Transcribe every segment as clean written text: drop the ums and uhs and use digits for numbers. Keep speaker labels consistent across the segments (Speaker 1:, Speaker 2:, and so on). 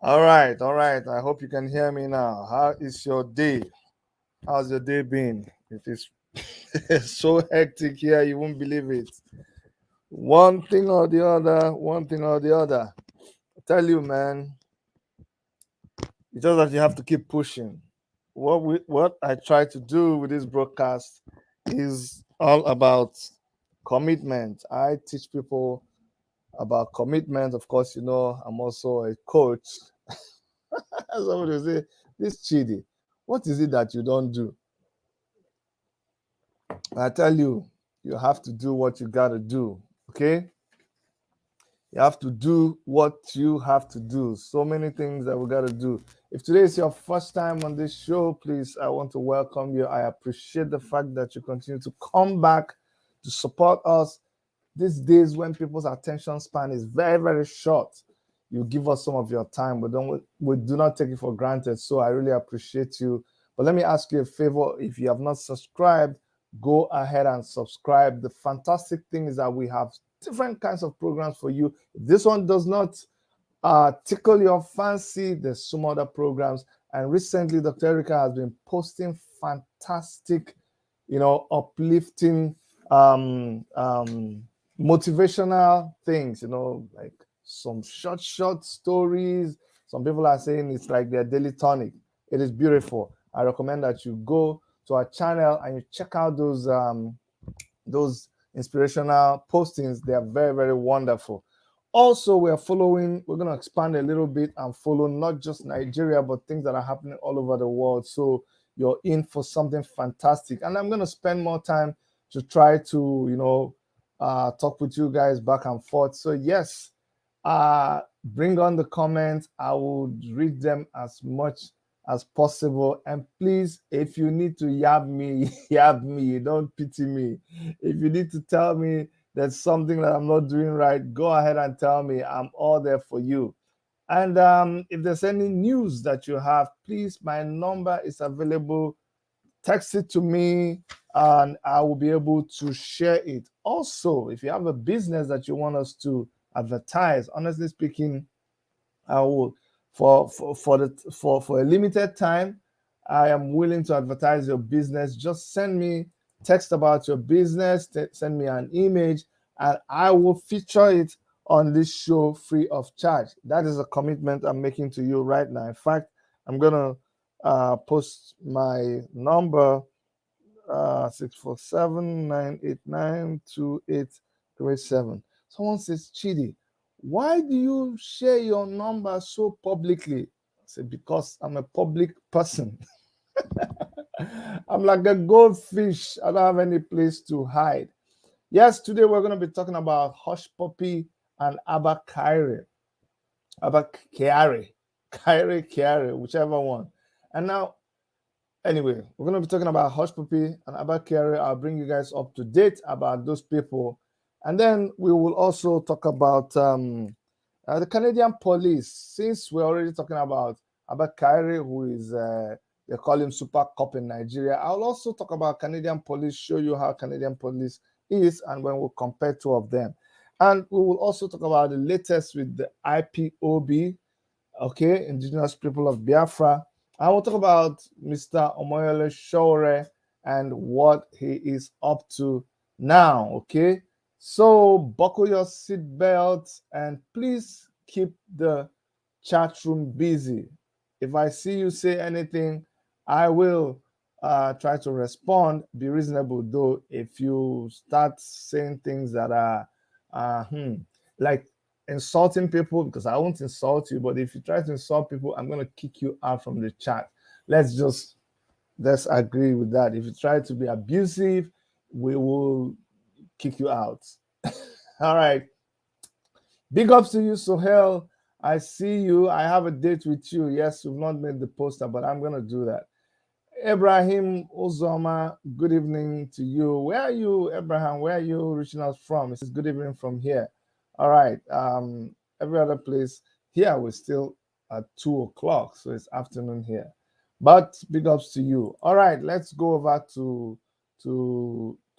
Speaker 1: All right, all right. I hope you can hear me now. How is your day? How's your day been? It is it's so hectic here, you won't believe it. One thing or the other, one thing or the other. I tell you, man, it's just that you have to keep pushing. What I try to do with this broadcast is all about commitment. I teach people about commitment. Of course, I'm also a coach. Somebody will say, "This Chidi, what is it that you don't do?" I tell you, you have to do what you got to do. Okay? You have to do what you have to do. So many things that we got to do. If today is your first time on this show, please, I want to welcome you. I appreciate the fact that you continue to come back to support us. These days, when people's attention span is very, very short, you give us some of your time. We do not take it for granted. So I really appreciate you. But let me ask you a favor. If you have not subscribed, go ahead and subscribe. The fantastic thing is that we have different kinds of programs for you. If this one does not tickle your fancy, there's some other programs. And recently, Dr. Erica has been posting fantastic, uplifting, motivational things, like some short stories. Some people are saying it's like their daily tonic. It is beautiful. I recommend that you go to our channel and you check out those inspirational postings. They are very, very wonderful. Also, we're going to expand a little bit and follow not just Nigeria, but things that are happening all over the world. So you're in for something fantastic. And I'm going to spend more time to try to, talk with you guys back and forth. So, yes, bring on the comments. I will read them as much as possible. And please, if you need to yab me, yab me. Don't pity me. If you need to tell me there's something that I'm not doing right, go ahead and tell me. I'm all there for you. And if there's any news that you have, please, my number is available. Text it to me and I will be able to share it. Also, if you have a business that you want us to advertise, honestly speaking, I will for a limited time. I am willing to advertise your business. Just send me text about your business, send me an image, and I will feature it on this show free of charge. That is a commitment I'm making to you right now. In fact, I'm gonna post my number 647-989-2837. Someone says, Chidi, why do you share your number so publicly? I said, because I'm a public person. I'm like a goldfish. I don't have any place to hide. Yes, today we're going to be talking about Hushpuppi and Abba Kyari. Abba Kyari. Kyari, whichever one. And now, anyway, we're going to be talking about Hushpuppi and Abba Kyari. I'll bring you guys up to date about those people. And then we will also talk about the Canadian police. Since we're already talking about Abba Kyari, who is, they call him Super Cop in Nigeria, I'll also talk about Canadian police, show you how Canadian police is, and when we'll compare two of them. And we will also talk about the latest with the IPOB, okay, Indigenous People of Biafra. I will talk about Mr. Omoyele Sowore and what he is up to now, okay? So buckle your seatbelts and please keep the chat room busy. If I see you say anything, I will try to respond. Be reasonable though. If you start saying things that are like insulting people, because I won't insult you, but if you try to insult people, I'm going to kick you out from the chat. Let's agree with that. If you try to be abusive, we will kick you out. All right. Big ups to you, Sohel. I see you. I have a date with you. Yes, we've not made the poster, but I'm going to do that. Ibrahim Uzoma, good evening to you. Where are you, Abraham? Where are you reaching us from? It says good evening from here. All right. Every other place here we're still at 2 o'clock, so it's afternoon here. But big ups to you. All right, let's go over to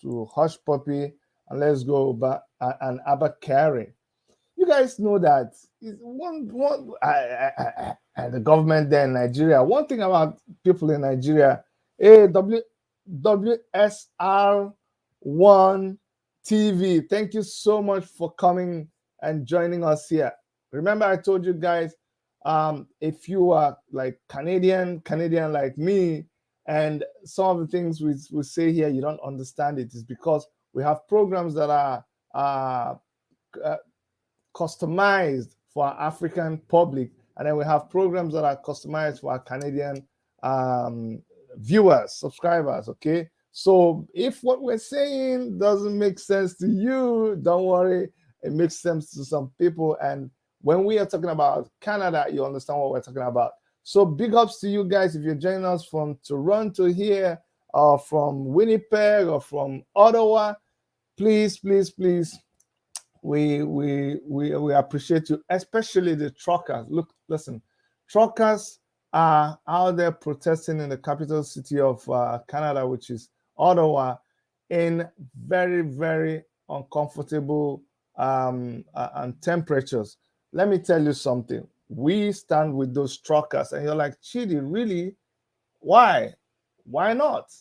Speaker 1: Hushpuppi and let's go back and Abba Kyari. You guys know that and the government there in Nigeria. One thing about people in Nigeria, WSR1 TV. Thank you so much for coming and joining us here. Remember, I told you guys, if you are like Canadian like me, and some of the things we say here, you don't understand it, is because we have programs that are customized for our African public, and then we have programs that are customized for our Canadian viewers, subscribers. Okay, so if what we're saying doesn't make sense to you, don't worry, it makes sense to some people. And when we are talking about Canada, you understand what we're talking about. So big ups to you guys if you're joining us from Toronto here, or from Winnipeg, or from Ottawa. Please, we appreciate you, especially the truckers. Look, listen, truckers are out there protesting in the capital city of Canada, which is Ottawa, in very, very uncomfortable and temperatures. Let me tell you something. We stand with those truckers, and you're like, Chidi, really? Why? Why not?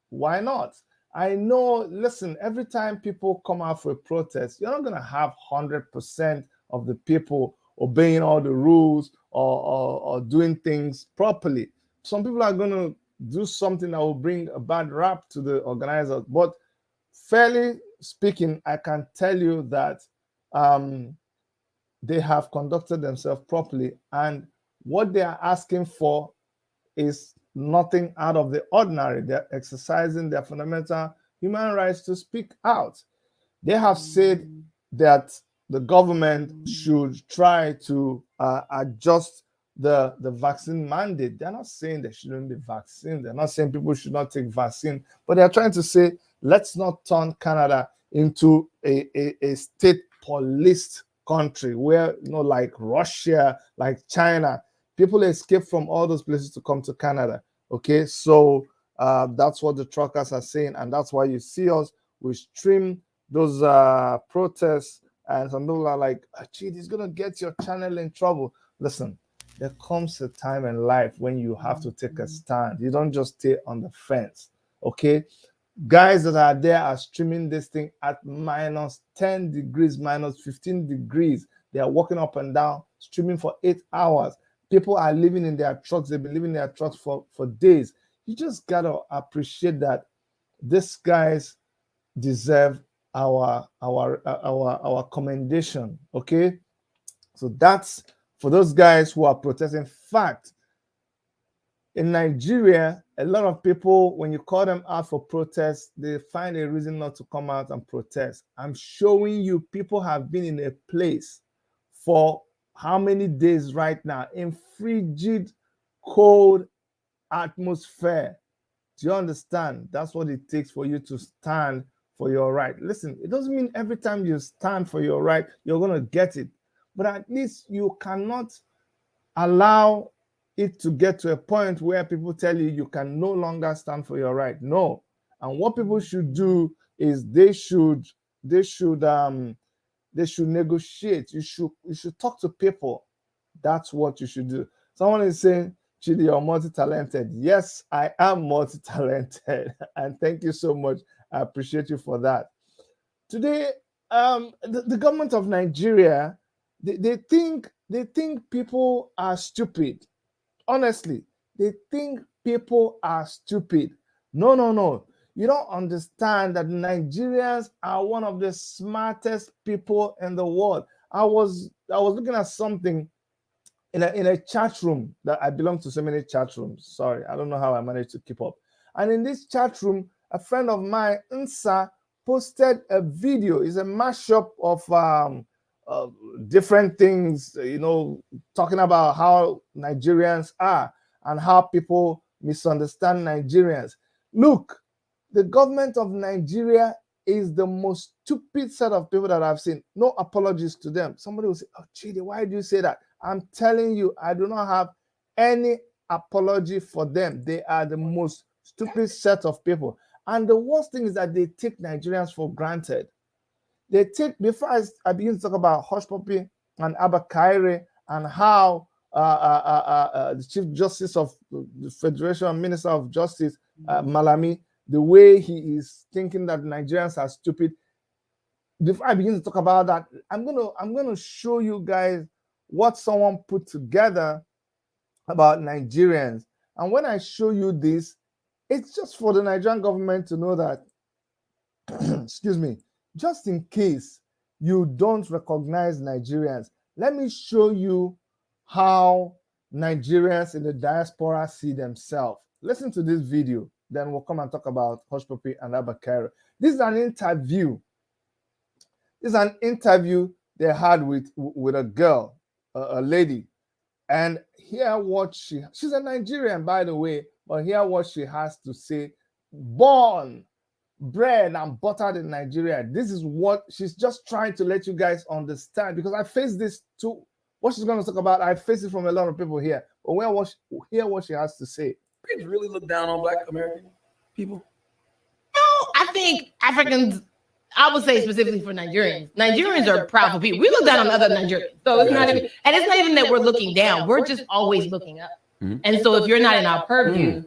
Speaker 1: Why not? I know, listen, every time people come out for a protest, you're not going to have 100% of the people obeying all the rules or doing things properly. Some people are going to do something that will bring a bad rap to the organizers. But fairly speaking, I can tell you that they have conducted themselves properly, and what they are asking for is nothing out of the ordinary. They're exercising their fundamental human rights to speak out. They have said that the government should try to adjust the vaccine mandate. They're not saying there shouldn't be vaccine. They're not saying people should not take vaccine, but they're trying to say, let's not turn Canada into a state policed country where, like Russia, like China, people escape from all those places to come to Canada. Okay, so that's what the truckers are saying, and that's why you see us. We stream those protests, and some people are like, "Gee, this is gonna get your channel in trouble." Listen, there comes a time in life when you have to take a stand. You don't just stay on the fence. Okay, guys that are there are streaming this thing at minus 10 degrees, minus 15 degrees. They are walking up and down, streaming for 8 hours. People are living in their trucks. They've been living in their trucks for days. You just gotta appreciate that these guys deserve our commendation. Okay, so that's for those guys who are protesting. In fact, in Nigeria, a lot of people, when you call them out for protest, they find a reason not to come out and protest. I'm showing you, people have been in a place for how many days right now in frigid, cold atmosphere. Do you understand? That's what it takes for you to stand for your right. Listen, it doesn't mean every time you stand for your right, you're going to get it. But at least you cannot allow it to get to a point where people tell you you can no longer stand for your right. No. And what people should do is they should negotiate. You should talk to people. That's what you should do. Someone is saying, Chidi, you're multi-talented. Yes, I am multi-talented. And thank you so much. I appreciate you for that. Today, the government of Nigeria, they think people are stupid. Honestly, they think people are stupid. No. You don't understand that Nigerians are one of the smartest people in the world. I was looking at something in a chat room that I belong to so many chat rooms. Sorry, I don't know how I managed to keep up. And in this chat room, a friend of mine, Nsa, posted a video. It's a mashup of different things, talking about how Nigerians are and how people misunderstand Nigerians. Look, the government of Nigeria is the most stupid set of people that I've seen. No apologies to them. Somebody will say, "Oh, Chidi, why do you say that?" I'm telling you, I do not have any apology for them. They are the most stupid set of people. And the worst thing is that they take Nigerians for granted. they take, before I begin to talk about Hushpuppi and Abba Kyari and how the Chief Justice of the Federation, Minister of Justice, Malami, the way he is thinking that Nigerians are stupid. Before I begin to talk about that, I'm gonna show you guys what someone put together about Nigerians. And when I show you this, it's just for the Nigerian government to know that, excuse me, just in case you don't recognize Nigerians, let me show you how Nigerians in the diaspora see themselves. Listen to this video, then we'll come and talk about Hushpuppi and Abba Kyari. This is an interview. This is an interview they had with a girl, a lady. And hear what she's a Nigerian, by the way, but hear what she has to say. Born, bred, and buttered in Nigeria. This is what she's just trying to let you guys understand, because I face this too. What she's going to talk about, I face it from a lot of people here. But hear what she has to say.
Speaker 2: Kids really look down on Black American people?
Speaker 3: No, I think Africans, I would say specifically for Nigerians. Nigerians are proud people. We look down on other Nigerians. So it's not even, and it's not even that we're looking down. We're just always looking up. And so if you're not in our purview,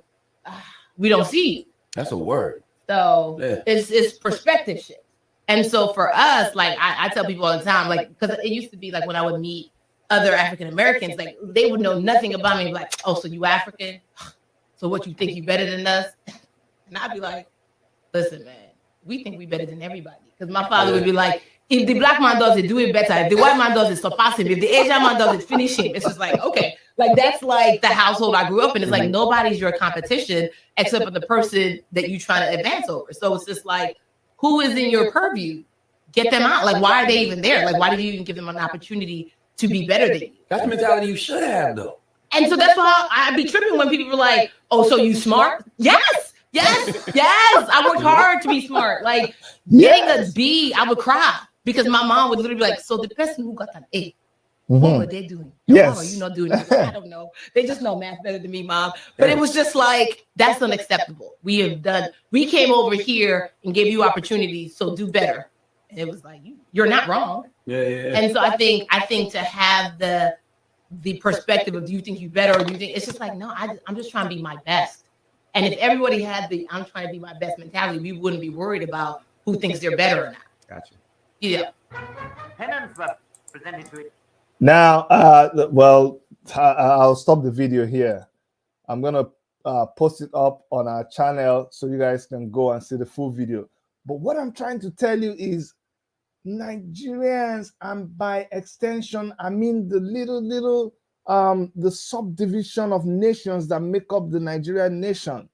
Speaker 3: we don't see you.
Speaker 2: That's a word.
Speaker 3: So it's perspective shift. And so for us, like I tell people all the time, like, because it used to be like when I would meet other African Americans, like they would know nothing about me. Like, oh, so you African? So what, you think you better than us? And I'd be like, listen, man, we think we better than everybody. Because my father would be like, if the Black man does it, do it better. If the white man does it, surpass him. If the Asian man does it, finish him. It's just like, okay. Like, that's like the household I grew up in. It's like nobody's your competition except for the person that you're trying to advance over. So it's just like, who is in your purview? Get them out. Like, why are they even there? Like, why did you even give them an opportunity to be better than you?
Speaker 2: That's the mentality you should have, though.
Speaker 3: And so that's why I'd be tripping when people were like, oh, so you smart? Yes. I worked hard to be smart. Like, getting a B, I would cry because my mom would literally be like, so the person who got an A, what were they doing? Mom, are you not doing it? I don't know. They just know math better than me, Mom. But it was just like, that's unacceptable. We came over here and gave you opportunities, so do better. And it was like, you're not wrong.
Speaker 2: Yeah.
Speaker 3: And so I think to have the perspective of, do you think you better, or do you think, it's just like, no, I'm just trying to be my best. And if everybody had the I'm trying to be my best mentality, we wouldn't be worried about who thinks they're better or not.
Speaker 2: Gotcha.
Speaker 3: Yeah.
Speaker 4: Penance was presented to it.
Speaker 1: Now, I'll stop the video here. I'm going to post it up on our channel so you guys can go and see the full video. But what I'm trying to tell you is Nigerians, and by extension, I mean the little the subdivision of nations that make up the Nigerian nation,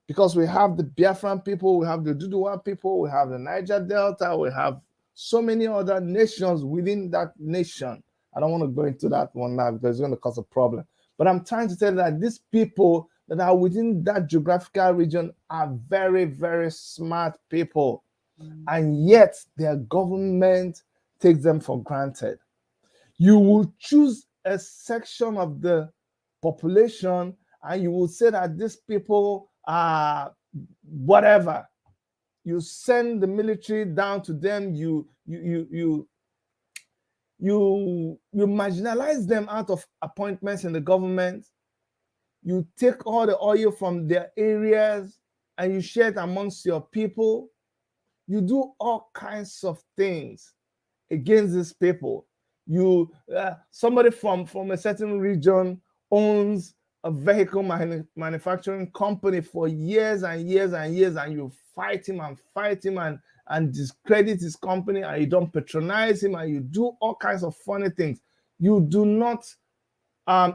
Speaker 1: because we have the Biafran people, we have the Duduwa people, we have the Niger Delta, we have so many other nations within that nation. I don't want to go into that one now because it's going to cause a problem. But I'm trying to tell you that these people that are within that geographical region are very, very smart people. And yet their government takes them for granted. You will choose a section of the population and you will say that these people are whatever. You send the military down to them, you marginalize them out of appointments in the government. You take all the oil from their areas and you share it amongst your people. You do all kinds of things against these people. You somebody from a certain region owns a vehicle manufacturing company for years and years and years, and you fight him and discredit his company, and you don't patronize him, and you do all kinds of funny things. You do not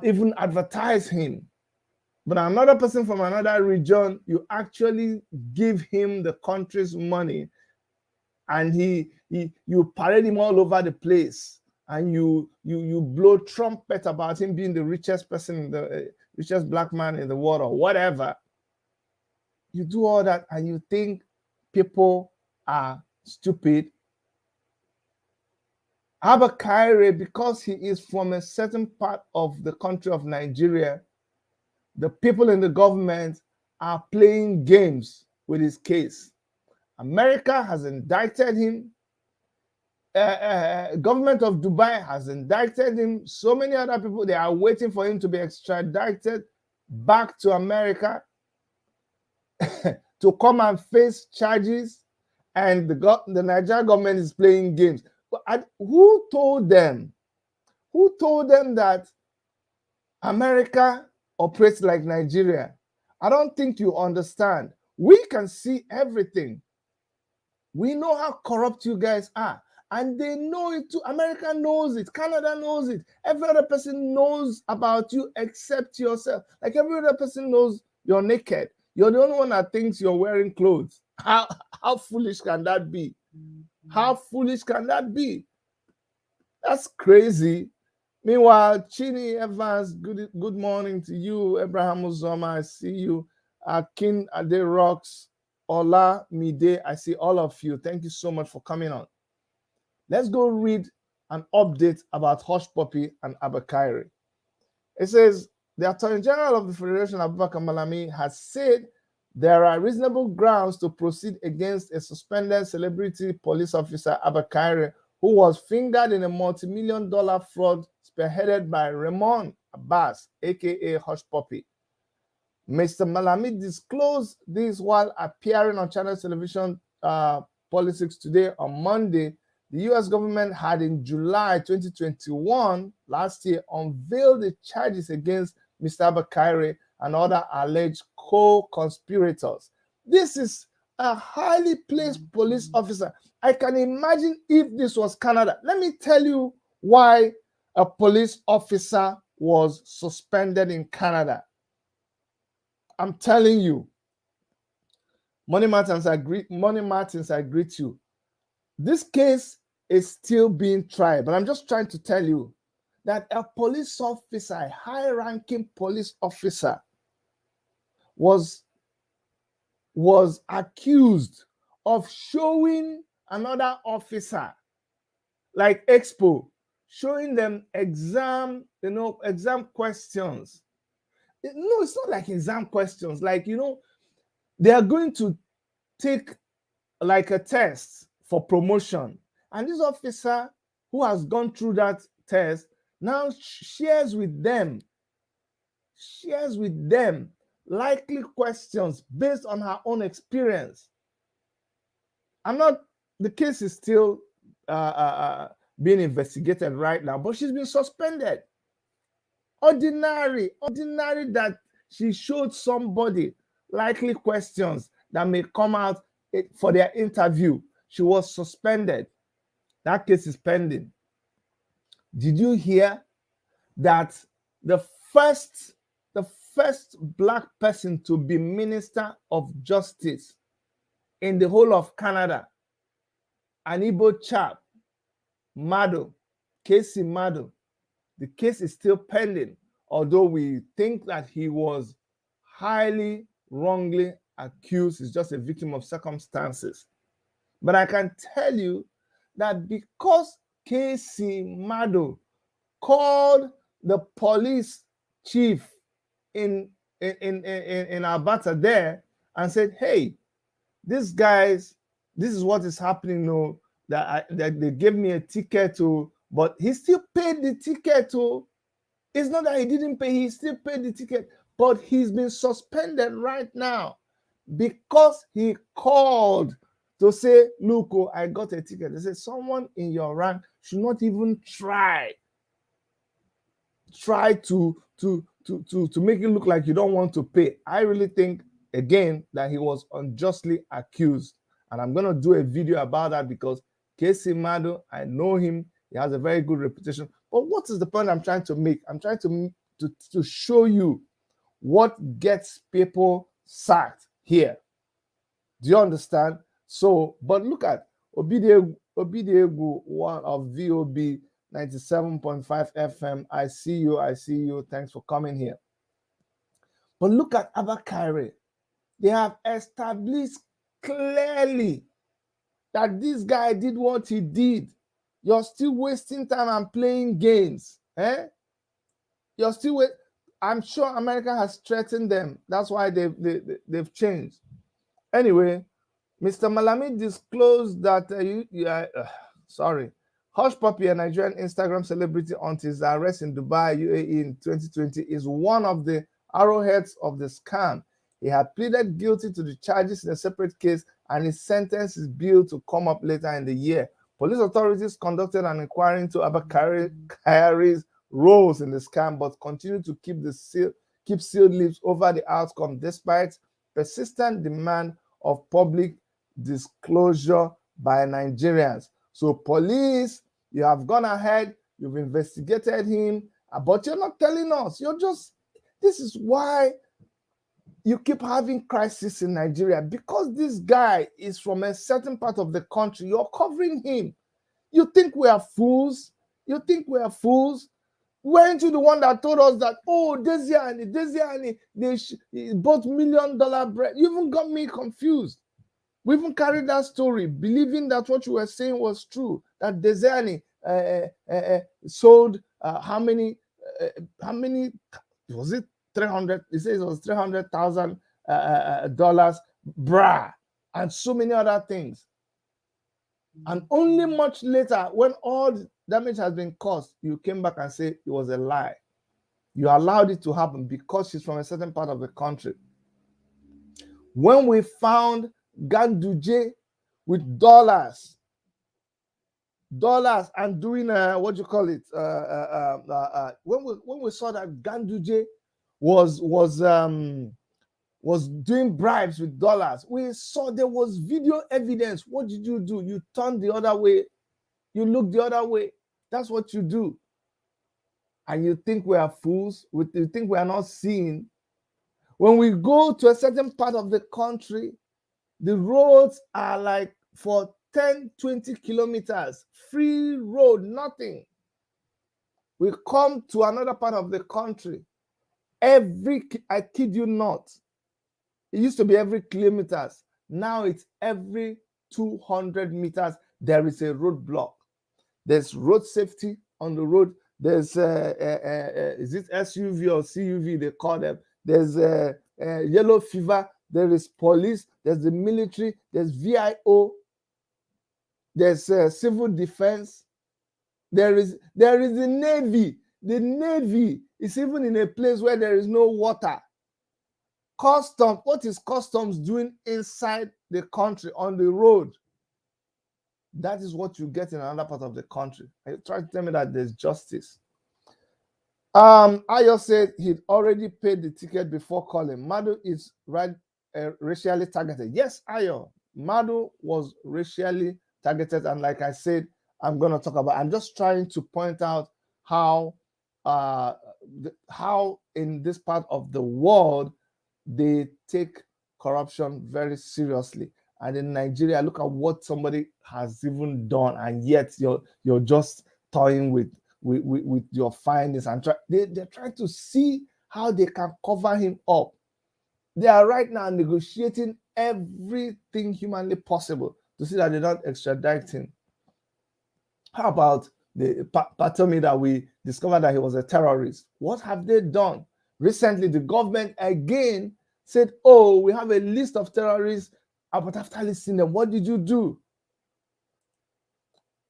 Speaker 1: even advertise him. But another person from another region, you actually give him the country's money, and you parade him all over the place, and you blow trumpet about him being the richest person, the richest black man in the world, or whatever. You do all that, and you think people are stupid. Abba Kyari, because he is from a certain part of the country of Nigeria, the people in the government are playing games with his case. America has indicted him. government of Dubai has indicted him. So many other people, they are waiting for him to be extradited back to America to come and face charges. And the Nigerian government is playing games. But who told them? Who told them that America operates like Nigeria? I don't think you understand. We can see everything. We know how corrupt you guys are. And they know it too. America knows it. Canada knows it. Every other person knows about you except yourself. Like every other person knows you're naked. You're the only one that thinks you're wearing clothes. How foolish can that be? How foolish can that be? That's crazy. Meanwhile, Chini Evans, good morning to you. Abraham Uzoma, I see you. Akin Ade Rocks, Ola Mide, I see all of you. Thank you so much for coming on. Let's go read an update about Hushpuppi and Abba Kyari. It says, the Attorney General of the Federation, Abubakar Malami, has said there are reasonable grounds to proceed against a suspended celebrity police officer, Abba Kyari, who was fingered in a multi-million-dollar fraud spearheaded by Raymond Abbas, aka Hushpuppi. Mr. Malami disclosed this while appearing on Channel Television Politics Today on Monday. The U.S. government had in July 2021, last year, unveiled the charges against Mr. Abba Kyari and other alleged co-conspirators. This is a highly placed police officer. I can imagine if this was Canada. Let me tell you why a police officer was suspended in Canada. I'm telling you. Money Martins, I greet you. This case is still being tried, but I'm just trying to tell you that a police officer, a high-ranking police officer, was accused of showing another officer, like Expo, showing them exam questions. No, it's not like exam questions. Like, they are going to take like a test for promotion. And this officer who has gone through that test now shares with them likely questions based on her own experience. The case is still being investigated right now, but she's been suspended. Ordinary that she showed somebody likely questions that may come out for their interview. She was suspended. That case is pending. Did you hear that the first Black person to be Minister of Justice in the whole of Canada, an Igbo chap, Mado, Casey Mado, the case is still pending, although we think that he was highly wrongly accused. He's just a victim of circumstances. But I can tell you that because Casey Mado called the police chief in Alberta there and said, hey, this is what is happening, that they gave me a ticket to, but he still paid the ticket to. It's not that he didn't pay, he still paid the ticket, but he's been suspended right now because he called to say, look, I got a ticket. They said someone in your rank should not even try to make it look like you don't want to pay. I really think, again, that he was unjustly accused. And I'm going to do a video about that because Casey Mado, I know him. He has a very good reputation. But what is the point I'm trying to make? I'm trying to show you what gets people sacked here. Do you understand? So, but look at Obidiegu, one of VOB 97.5 FM. I see you. Thanks for coming here. But look at Abba Kyari. They have established clearly that this guy did what he did. You're still wasting time and playing games. You're still I'm sure America has threatened them. That's why they've changed. Anyway, Mr. Malami disclosed that Hushpuppi, a Nigerian Instagram celebrity until his arrest in Dubai, UAE in 2020, is one of the arrowheads of the scam. He had pleaded guilty to the charges in a separate case, and his sentence is due to come up later in the year. Police authorities conducted an inquiry into Abba Kyari's roles in the scam, but continue to keep sealed lips over the outcome, despite persistent demand of public disclosure by Nigerians. So police, you have gone ahead, you've investigated him, but you're not telling us. This is why you keep having crisis in Nigeria, because this guy is from a certain part of the country. You're covering him. You think we are fools? Weren't you the one that told us that, oh, Desiani, they bought $1 million bread? You even got me confused. We even carried that story, believing that what you were saying was true, that Desiani sold how many, was it 300? He says it was $300,000 bra, and so many other things. And only much later, when all the damage has been caused, you came back and say it was a lie. You allowed it to happen because she's from a certain part of the country. When we found Ganduje with dollars and doing what you call it, when we saw that Ganduje was doing bribes with dollars, we saw there was video evidence. What did you do? You turned the other way. You look the other way. That's what you do. And you think we are fools? You think we are not seeing? When we go to a certain part of the country, the roads are like for 10, 20 kilometers, free road, nothing. We come to another part of the country. I kid you not, it used to be every kilometers. Now it's every 200 meters, there is a roadblock. There's road safety on the road. There's, is it SUV or CUV they call them? There's yellow fever. There is police. There's the military. There's VIO. There's civil defense. There is the Navy. The Navy is even in a place where there is no water. Customs, what is customs doing inside the country on the road? That is what you get in another part of the country. Are you trying to tell me that there's justice? Ayo said he'd already paid the ticket before calling. Madu is racially targeted. Yes, Ayo. Madu was racially targeted, and like I said, I'm just trying to point out how in this part of the world they take corruption very seriously. And in Nigeria, look at what somebody has even done, and yet you're just toying with your findings, and they're trying to see how they can cover him up. They are right now negotiating everything humanly possible to see that they don't extradite him. How about the Patomi that we discovered that he was a terrorist? What have they done? Recently, the government again said, oh, we have a list of terrorists, but after listening them, what did you do?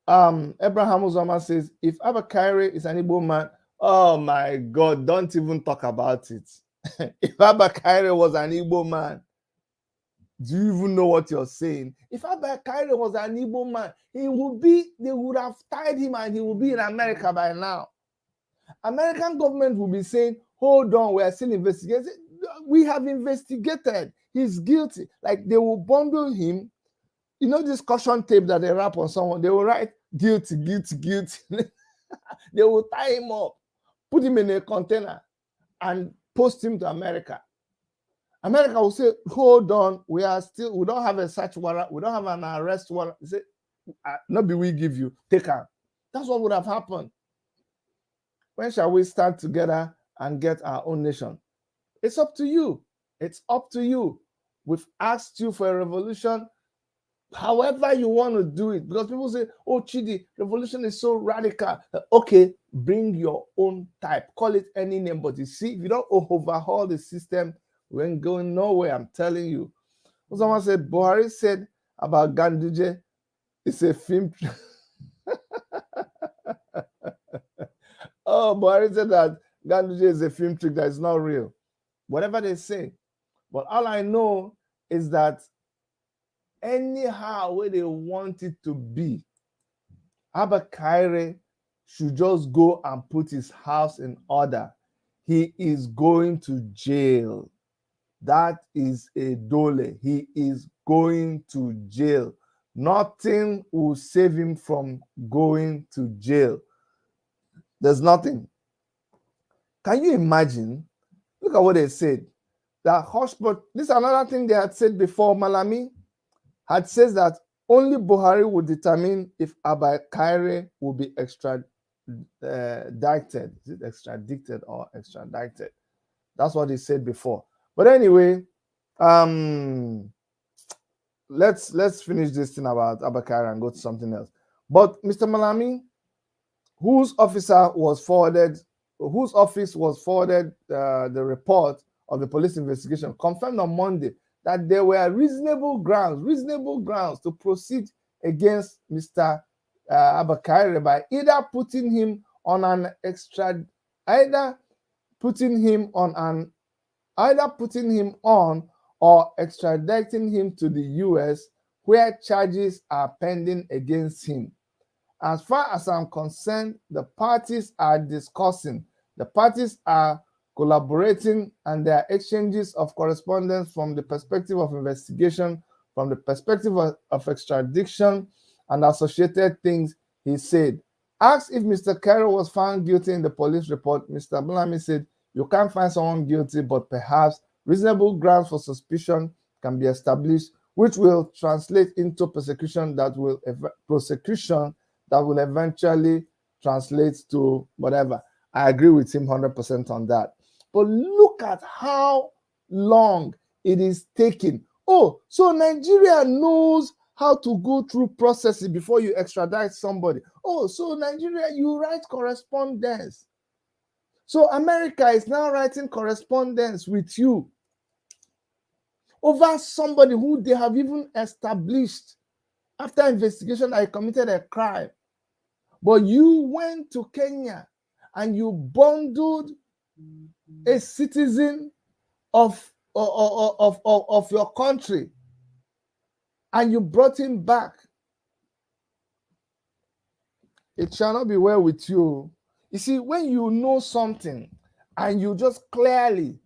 Speaker 1: Abraham Uzoma says, if Abba Kyari is an Igbo man, oh my God, don't even talk about it. If Abba Kyari was an Igbo man, do you even know what you're saying? If Abba Kyari was an Igbo man, they would have tied him and he would be in America by now. American government will be saying, hold on, we are still investigating. We have investigated. He's guilty. Like they will bundle him. You know this caution tape that they wrap on someone? They will write guilty, guilty, guilty. They will tie him up, put him in a container, and post him to America. America will say, hold on, we don't have a search warrant, we don't have an arrest warrant. They say, not be we give you, take her. That's what would have happened. When shall we stand together and get our own nation? It's up to you. It's up to you. We've asked you for a revolution, however you want to do it. Because people say, oh, Chidi, revolution is so radical. Okay, bring your own type. Call it any name. But you see, if you don't overhaul the system, we ain't going nowhere, I'm telling you. Someone said, Buhari said about Ganduje, it's a film. Oh, Buhari said that Ganduje is a film trick that is not real. Whatever they say. But all I know is that anyhow where they want it to be, Abba Kyari should just go and put his house in order. He is going to jail. That is a dole. He is going to jail. Nothing will save him from going to jail. There's nothing. Can you imagine? Look at what they said. That Hushpuppi, this is another thing they had said before. Malami had said that only Buhari would determine if Abba Kyari will be extradited. Is it extradited or extradited? That's what he said before. But anyway, let's finish this thing about Abba Kyari and go to something else. But Mr. Malami, whose office was forwarded the report of the police investigation, confirmed on Monday that there were reasonable grounds to proceed against Mr. Abba Kyari by either putting him on or extraditing him to the US, where charges are pending against him. As far as I'm concerned, the parties are discussing, the parties are collaborating, and there are exchanges of correspondence from the perspective of investigation, from the perspective of extradition and associated things, he said. Asked if Mr. Kyari was found guilty in the police report, Mr. Malami said, you can't find someone guilty, but perhaps reasonable grounds for suspicion can be established, which will translate into prosecution that will eventually translate to whatever. I agree with him 100% on that. But look at how long it is taking. Oh, so Nigeria knows how to go through processes before you extradite somebody. Oh, so Nigeria, you write correspondence. So America is now writing correspondence with you over somebody who they have even established after investigation that he committed a crime. But you went to Kenya and you bundled a citizen of your country and you brought him back. It shall not be well with you. You see, when you know something and you just clearly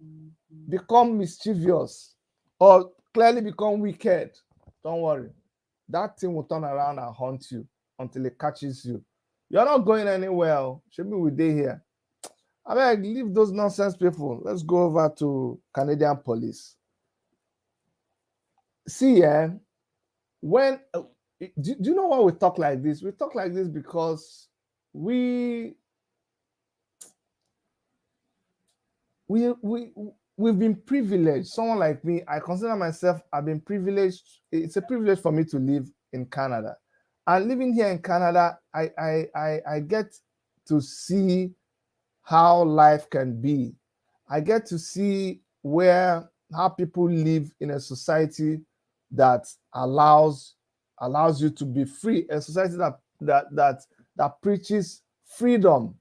Speaker 1: become mischievous or clearly become wicked, don't worry. That thing will turn around and haunt you until it catches you. You're not going anywhere. Should be with day here. I mean, leave those nonsense people. Let's go over to Canadian police. See, when do you know why we talk like this? We talk like this because we've been privileged. Someone like me, I consider myself, I've been privileged. It's a privilege for me to live in Canada. And living here in Canada, I get to see how life can be. I get to see how people live in a society that allows you to be free, a society that preaches freedom.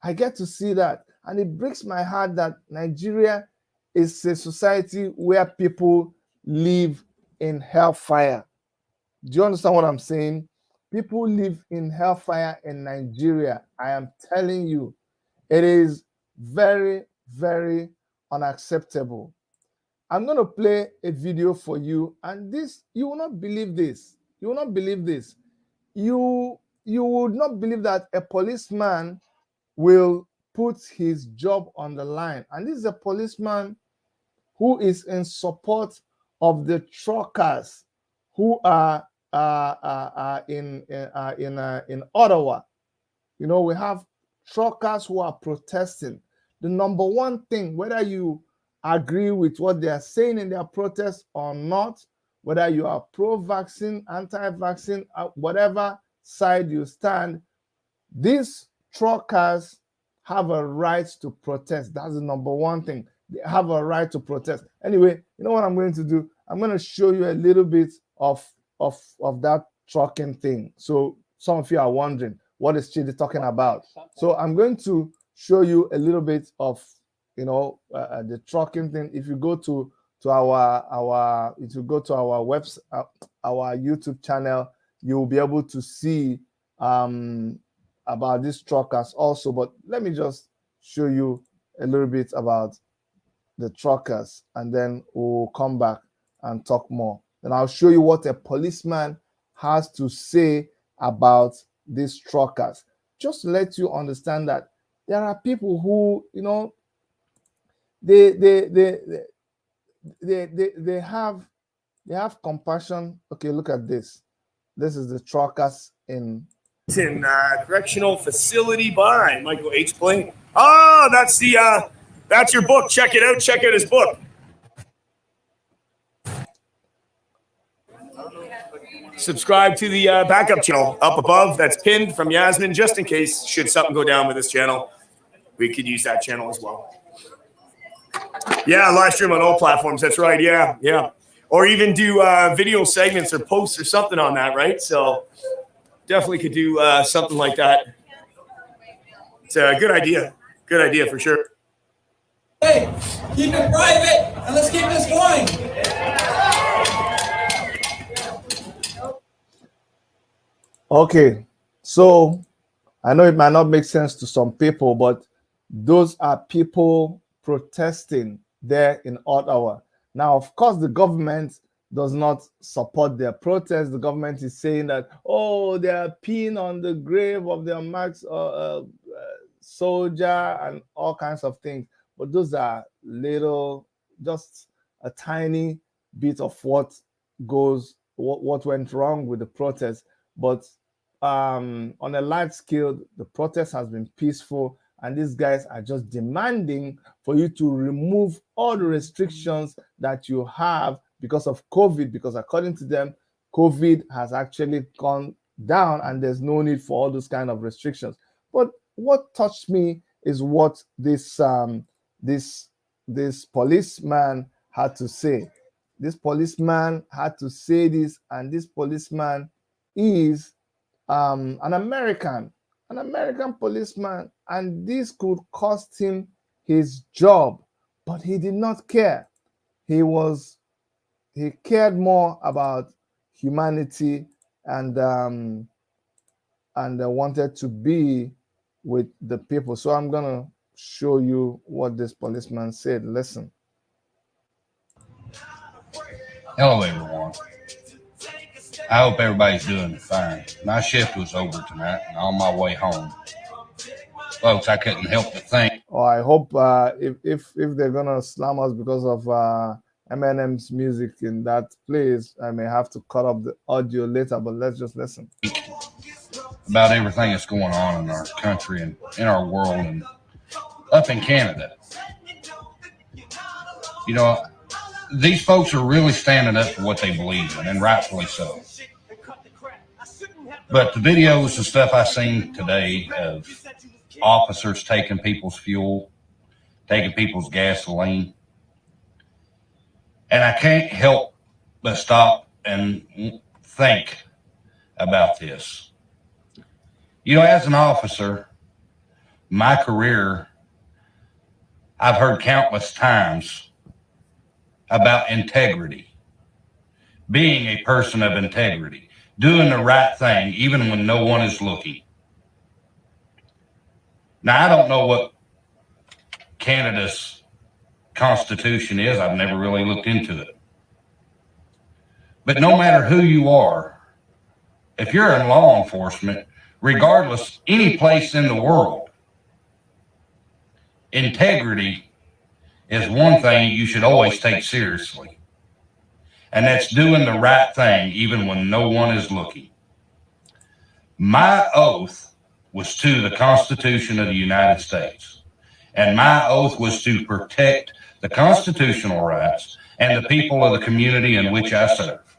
Speaker 1: I get to see that. And it breaks my heart that Nigeria is a society where people live in hellfire. Do you understand what I'm saying? People live in hellfire in Nigeria. I am telling you, it is very, very unacceptable. I'm going to play a video for you, and this, you will not believe this. You will not believe this. You would not believe that a policeman will put his job on the line. And this is a policeman who is in support of the truckers who are in Ottawa. You know, we have truckers who are protesting. The number one thing, whether you agree with what they are saying in their protest or not, whether you are pro-vaccine, anti-vaccine, whatever side you stand, these truckers have a right to protest. That's the number one thing. They have a right to protest. Anyway, you know what I'm going to do? I'm going to show you a little bit of that trucking thing. So some of you are wondering, what is Chidi talking about? So I'm going to show you a little bit of, the trucking thing. If you go to our if you go to our website, our YouTube channel, you'll be able to see about these truckers also. But let me just show you a little bit about the truckers, and then we'll come back and talk more. And I'll show you what a policeman has to say about these truckers, just to let you understand that there are people who, they have compassion. Okay, look at this. This is the truckers in
Speaker 5: Correctional Facility by Michael H. Blaine. Oh, that's your book. Check it out. Check out his book. Subscribe to the backup channel up above. That's pinned from Yasmin, just in case should something go down with this channel. We could use that channel as well. Yeah, live stream on all platforms. That's right. Yeah. Or even do video segments or posts or something on that, right? So definitely could do something like that. It's a good idea. Good idea for sure.
Speaker 6: Hey, keep it private and let's keep this going.
Speaker 1: Okay, so I know it might not make sense to some people, but those are people protesting there in Ottawa. Now, of course, the government does not support their protest. The government is saying that, oh, they are peeing on the grave of their max soldier and all kinds of things. But those are little, just a tiny bit of what went wrong with the protest. But on a large scale, the protest has been peaceful, and these guys are just demanding for you to remove all the restrictions that you have because of COVID, because according to them, COVID has actually gone down and there's no need for all those kind of restrictions. But what touched me is what this policeman had to say. This policeman had to say this, and this policeman is an American policeman, and this could cost him his job, but he did not care. He cared more about humanity and wanted to be with the people. So I'm gonna show you what this policeman said. Listen.
Speaker 7: Hello, everyone. I hope everybody's doing fine. My shift was over tonight, and on my way home, folks, I couldn't help but think.
Speaker 1: Oh, I hope if they're gonna slam us because of Eminem's music in that place, I may have to cut up the audio later. But let's just listen
Speaker 7: About everything that's going on in our country and in our world and up in Canada. You know, these folks are really standing up for what they believe in, and rightfully so. But the videos and stuff I seen today of officers taking people's fuel, taking people's gasoline, and I can't help but stop and think about this. You know, as an officer, my career, I've heard countless times about integrity, being a person of integrity, doing the right thing even when no one is looking. Now, I don't know what Canada's constitution is. I've never really looked into it. But no matter who you are, if you're in law enforcement, regardless, any place in the world, integrity is one thing you should always take seriously. And that's doing the right thing even when no one is looking. My oath was to the Constitution of the United States. And my oath was to protect the constitutional rights and the people of the community in which I serve.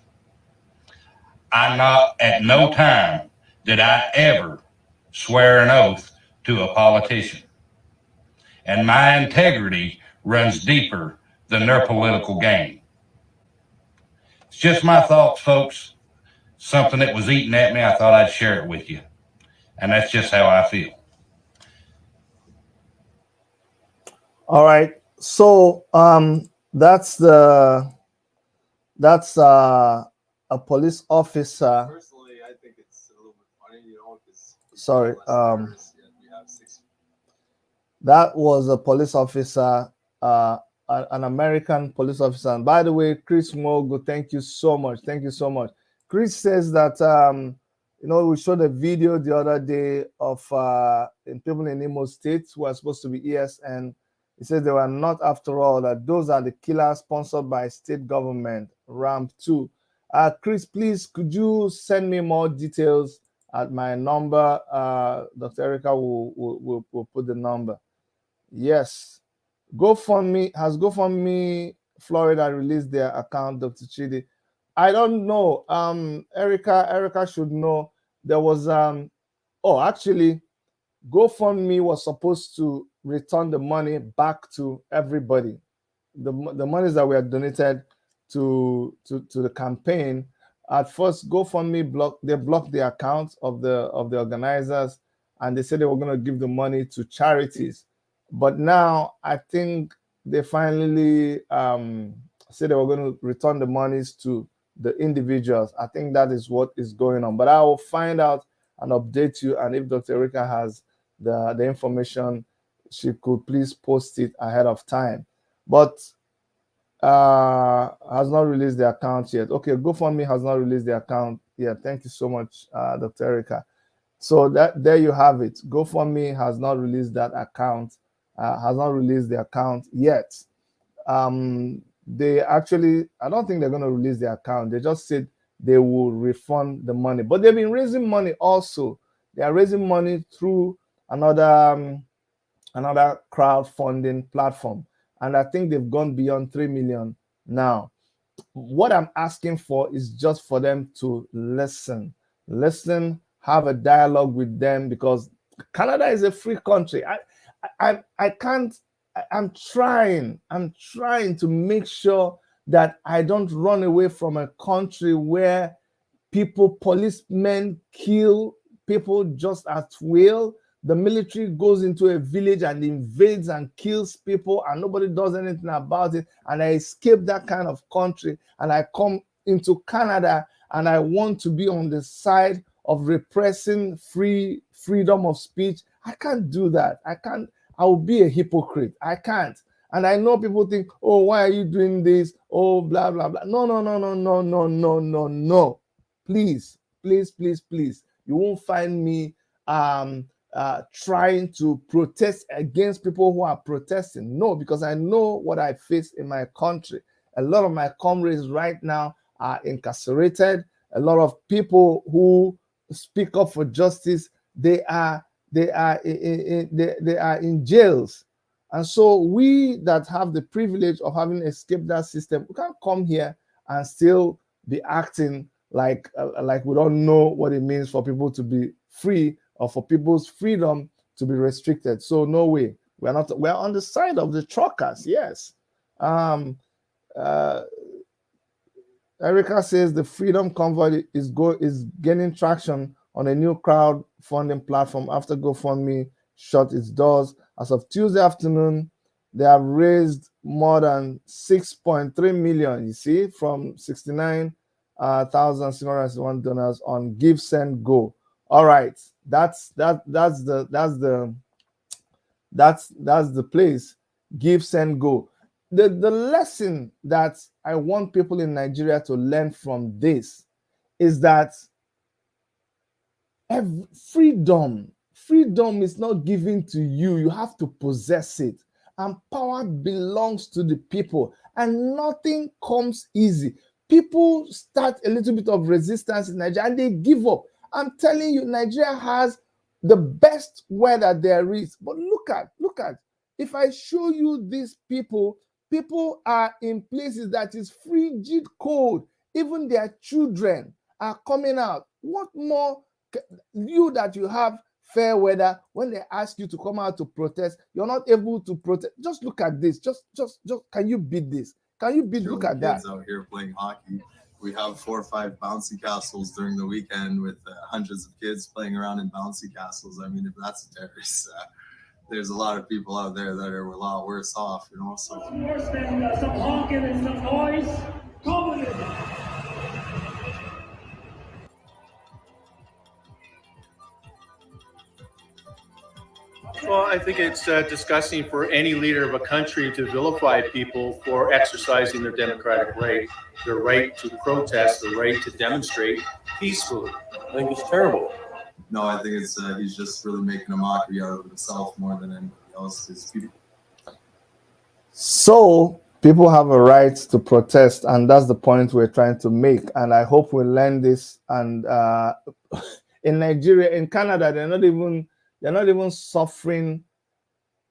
Speaker 7: At no time did I ever swear an oath to a politician. And my integrity runs deeper than their political game. It's just my thoughts, folks. Something that was eating at me, I thought I'd share it with you. And that's just how I feel.
Speaker 1: All right. So that's a police officer.
Speaker 8: Personally, I think it's a little bit funny, because
Speaker 1: Sorry. That was a police officer, an American police officer. And by the way, Chris Mogo, thank you so much. Thank you so much. Chris says that we showed a video the other day of people in Imo State who are supposed to be ESN. He says they were not, after all, that those are the killers sponsored by state government, ramp 2. Chris, please, could you send me more details at my number? Dr. Erica will put the number. Yes. GoFundMe Florida released their account, Dr. Chidi? I don't know. Erica should know. There was actually, GoFundMe was supposed to return the money back to everybody. The monies that were donated to the campaign. At first, GoFundMe blocked the accounts of the organizers, and they said they were going to give the money to charities. But now I think they finally said they were going to return the monies to the individuals. I think that is what is going on. But I will find out and update you. And if Dr. Erika has the information, she could please post it ahead of time. But has not released the account yet. Okay, GoFundMe has not released the account yet. Thank you so much, Dr. Erika. So there you have it. GoFundMe has not released that account. Has not released the account yet. They actually, I don't think they're going to release the account. They just said they will refund the money. But they've been raising money also. They are raising money through another crowdfunding platform. And I think they've gone beyond 3 million now. What I'm asking for is just for them to listen, have a dialogue with them, because Canada is a free country. I can't. I'm trying to make sure that I don't run away from a country where policemen kill people just at will. The military goes into a village and invades and kills people, and nobody does anything about it. And I escape that kind of country, and I come into Canada, and I want to be on the side of repressing freedom of speech. I can't do that. I will be a hypocrite. I can't. And I know people think, oh, why are you doing this? Oh, blah, blah, blah. No. Please. You won't find me trying to protest against people who are protesting. No, because I know what I face in my country. A lot of my comrades right now are incarcerated. A lot of people who speak up for justice, they are in jails. And so we that have the privilege of having escaped that system, we can't come here and still be acting like we don't know what it means for people to be free or for people's freedom to be restricted. So no way. We're on the side of the truckers. Yes. Erica says the Freedom Convoy is gaining traction on a new crowdfunding platform after GoFundMe shut its doors. As of Tuesday afternoon, they have raised more than 6.3 million, you see, from 69,601 donors on Give Send Go. All right, that's the place. Give Send Go. The lesson that I want people in Nigeria to learn from this is that freedom is not given to you. You have to possess it. And power belongs to the people. And nothing comes easy. People start a little bit of resistance in Nigeria and they give up. I'm telling you, Nigeria has the best weather there is. But look at, if I show you these people are in places that is frigid cold. Even their children are coming out. What more? You that you have fair weather, when they ask you to come out to protest, you're not able to protest. Just look at this. Just can you beat this? Can you beat? Look at that.
Speaker 8: Out here playing hockey. We have 4 or 5 bouncy castles during the weekend with hundreds of kids playing around in bouncy castles. I mean, if that's a terrorist, there's a lot of people out there that are a lot worse off, you know. So
Speaker 9: Worse than some honking and some noise. Communism.
Speaker 10: Well, I think it's disgusting for any leader of a country to vilify people for exercising their democratic right, their right to protest, their right to demonstrate peacefully.
Speaker 2: I think it's terrible.
Speaker 8: no, I think it's he's just really making a mockery out of himself more than anybody else. His people.
Speaker 1: So people have a right to protest, and that's the point we're trying to make. And I hope we learn this. And in Nigeria, in Canada, they're not even suffering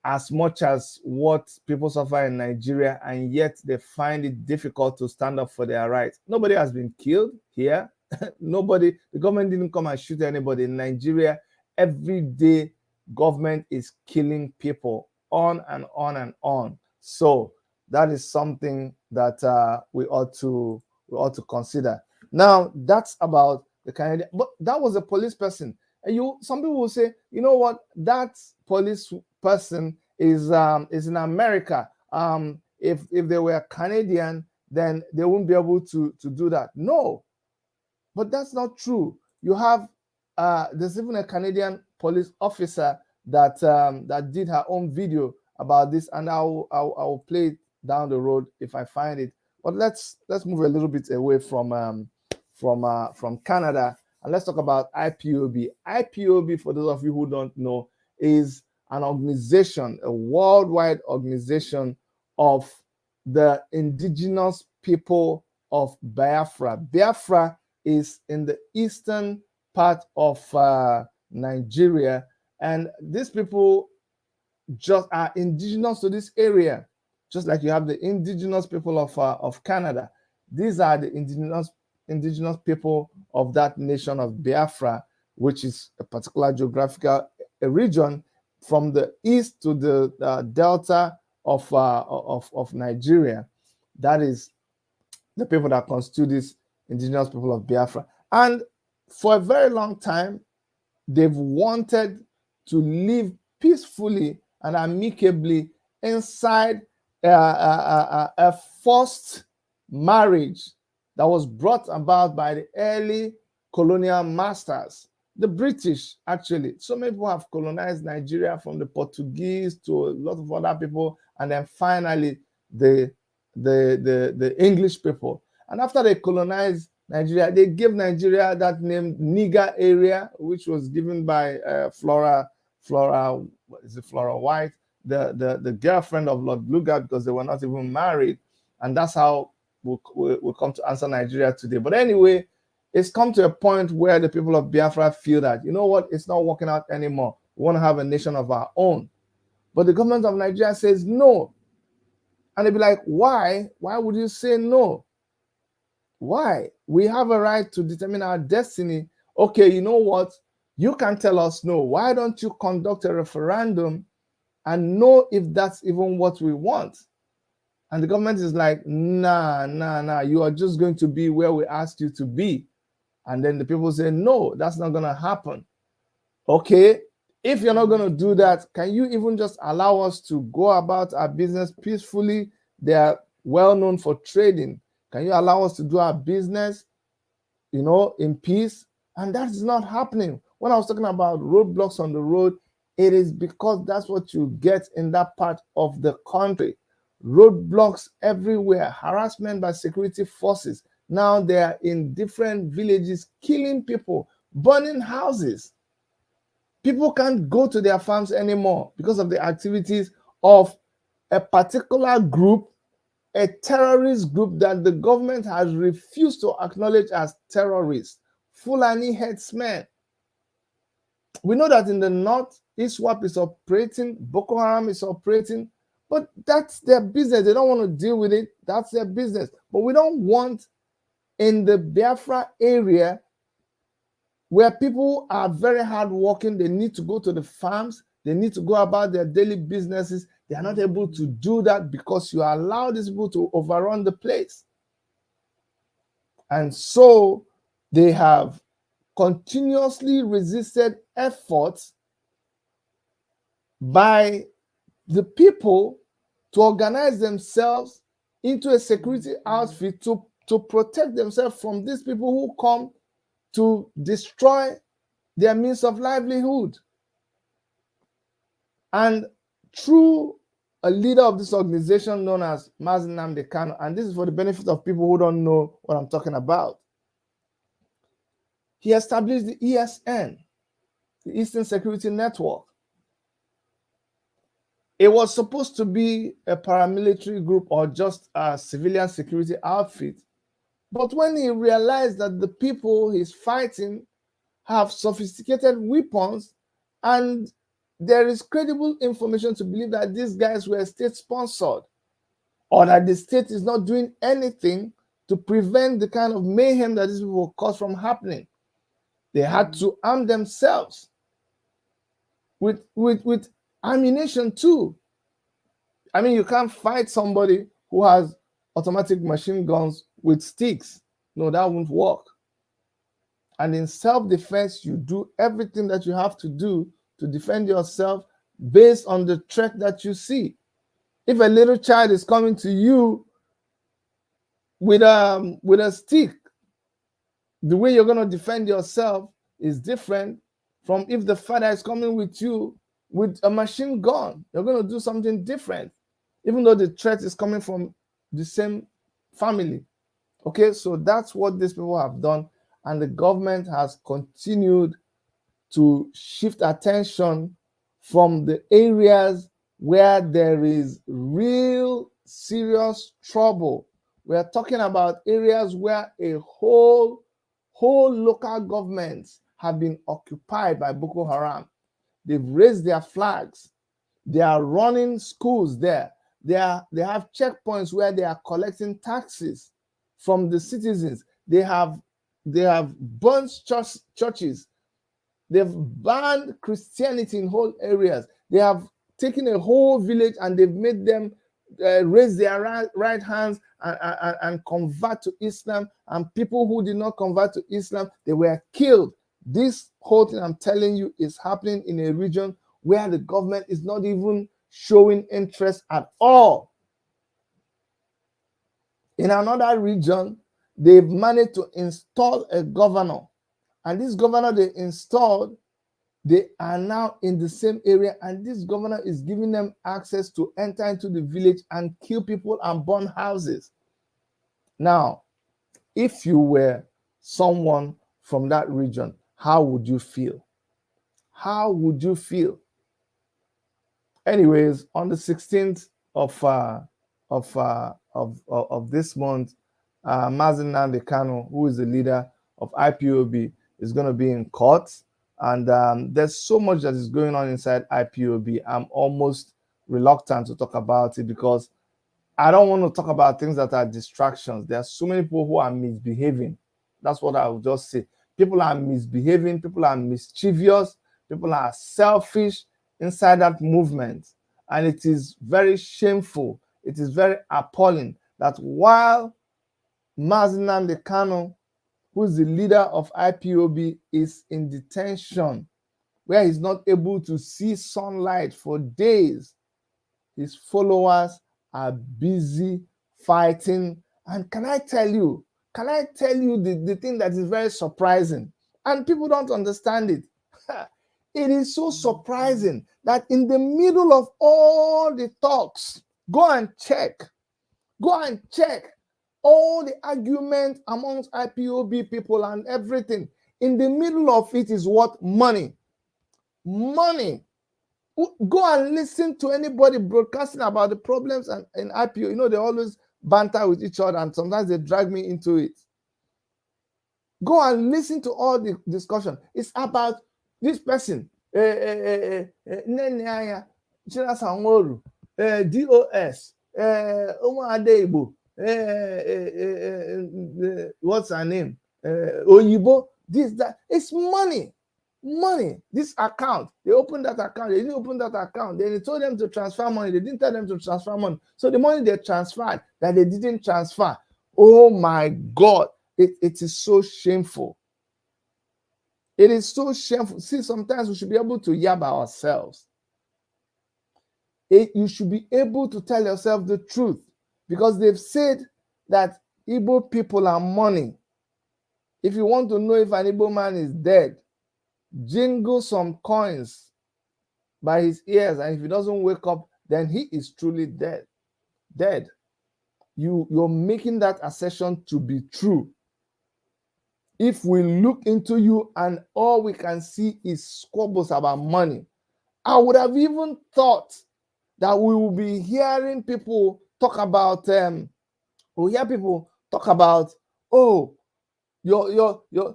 Speaker 1: as much as what people suffer in Nigeria, and yet they find it difficult to stand up for their rights. Nobody has been killed here. Nobody, the government didn't come and shoot anybody. In Nigeria, every day, government is killing people on and on and on. So that is something that we ought to consider. Now, that's about the Canadian, but that was a police person. And some people will say, you know what, that police person is in America. If they were Canadian, then they wouldn't be able to do that. No, but that's not true. You have there's even a Canadian police officer that did her own video about this, and I'll play it down the road if I find it. But let's move a little bit away from Canada, and let's talk about IPOB. IPOB, for those of you who don't know, is an organization, a worldwide organization of the indigenous people of Biafra. Biafra is in the eastern part of Nigeria, and these people just are indigenous to this area, just like you have the indigenous people of Canada. These are the indigenous people of that nation of Biafra, which is a particular geographical region from the east to the delta of Nigeria. That is the people that constitute these indigenous people of Biafra. And for a very long time, they've wanted to live peacefully and amicably inside a forced marriage that was brought about by the early colonial masters, the British, actually. So many people have colonized Nigeria, from the Portuguese to a lot of other people, and then finally the English people. And after they colonized Nigeria, they gave Nigeria that name Niger area, which was given by Flora White, the girlfriend of Lord Lugard, because they were not even married. And that's how we'll come to answer Nigeria today. But anyway, it's come to a point where the people of Biafra feel that, you know what, it's not working out anymore. We want to have a nation of our own. But the government of Nigeria says no. And they'll be like, why? Why would you say no? Why? We have a right to determine our destiny. Okay, you know what? You can tell us no. Why don't you conduct a referendum and know if that's even what we want? And the government is like, nah, you are just going to be where we asked you to be. And then the people say, no, that's not going to happen. Okay, if you're not going to do that, can you even just allow us to go about our business peacefully? They are well known for trading. Can you allow us to do our business, in peace? And that is not happening. When I was talking about roadblocks on the road, it is because that's what you get in that part of the country. Roadblocks everywhere, harassment by security forces. Now they are in different villages, killing people, burning houses. People can't go to their farms anymore because of the activities of a particular group, a terrorist group that the government has refused to acknowledge as terrorists, Fulani headsmen. We know that in the north, ISWAP is operating, Boko Haram is operating, but that's their business. They don't want to deal with it. That's their business. But we don't want in the Biafra area where people are very hardworking, they need to go to the farms, they need to go about their daily businesses. They are not able to do that because you allow these people to overrun the place. And so they have continuously resisted efforts by the people to organize themselves into a security outfit to protect themselves from these people who come to destroy their means of livelihood. And through a leader of this organization known as Mazi Nnamdi Kanu, and this is for the benefit of people who don't know what I'm talking about, he established the ESN, the Eastern Security Network. It was supposed to be a paramilitary group or just a civilian security outfit. But when he realized that the people he's fighting have sophisticated weapons and there is credible information to believe that these guys were state-sponsored or that the state is not doing anything to prevent the kind of mayhem that these people cause from happening, they had to arm themselves with ammunition too. I mean, you can't fight somebody who has automatic machine guns with sticks. No, that won't work. And in self-defense, you do everything that you have to do to defend yourself based on the threat that you see. If a little child is coming to you with a stick, the way you're going to defend yourself is different from if the father is coming with you with a machine gun. You're going to do something different, even though the threat is coming from the same family. Okay, so that's what these people have done, and the government has continued to shift attention from the areas where there is real serious trouble. We are talking about areas where a whole local governments have been occupied by Boko Haram. They've raised their flags. They are running schools there. They have checkpoints where they are collecting taxes from the citizens. They have burned churches. They've banned Christianity in whole areas. They have taken a whole village and they've made them raise their right hands and convert to Islam. And people who did not convert to Islam, they were killed. This whole thing I'm telling you is happening in a region where the government is not even showing interest at all. In another region, they've managed to install a governor. And this governor they installed, they are now in the same area, and this governor is giving them access to enter into the village and kill people and burn houses. Now, if you were someone from that region, how would you feel? How would you feel? Anyways, on the 16th of this month, Mazi Nnamdi Kanu, who is the leader of IPOB, is going to be in court. And there's so much that is going on inside IPOB. I'm almost reluctant to talk about it because I don't want to talk about things that are distractions. There are so many people who are misbehaving. That's what I would just say. People are misbehaving. People are mischievous. People are selfish inside that movement. And it is very shameful. It is very appalling that while Mazi Nnamdi Kanu, who is the leader of IPOB, is in detention, where he's not able to see sunlight for days, his followers are busy fighting. And can I tell you the thing that is very surprising, and people don't understand it. It is so surprising that in the middle of all the talks, go and check all the argument amongst IPOB people and everything. In the middle of it is what? Money. Money. Go and listen to anybody broadcasting about the problems in IPO. You know, they always banter with each other and sometimes they drag me into it. Go and listen to all the discussion. It's about this person, DOS, Adebo, what's her name? Oyibo, this, that. It's money. Money. This account. They opened that account. They didn't open that account. Then they told them to transfer money. They didn't tell them to transfer money. So the money they transferred that they didn't transfer. Oh my God. It is so shameful. It is so shameful. See, sometimes we should be able to yab ourselves. you should be able to tell yourself the truth, because they've said that Igbo people are money. If you want to know if an Igbo man is dead, jingle some coins by his ears, and if he doesn't wake up, then he is truly dead. Dead. You're making that assertion to be true. If we look into you and all we can see is squabbles about money, I would have even thought that we will be hearing people talk about we'll hear people talk about, oh, the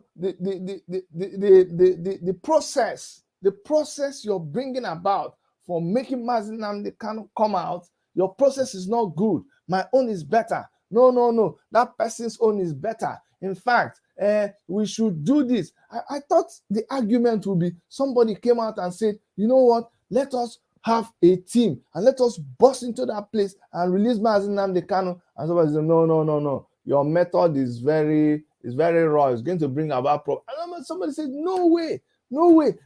Speaker 1: process you're bringing about for making Mazi Nnamdi Kanu come out, your process is not good. My own is better. No, that person's own is better. In fact, we should do this. I thought the argument would be somebody came out and said, you know what, let us have a team and let us bust into that place and release Mazi Nnamdi Kanu. And somebody said, no. Your method is very raw. It's going to bring about problems. And somebody said, no way.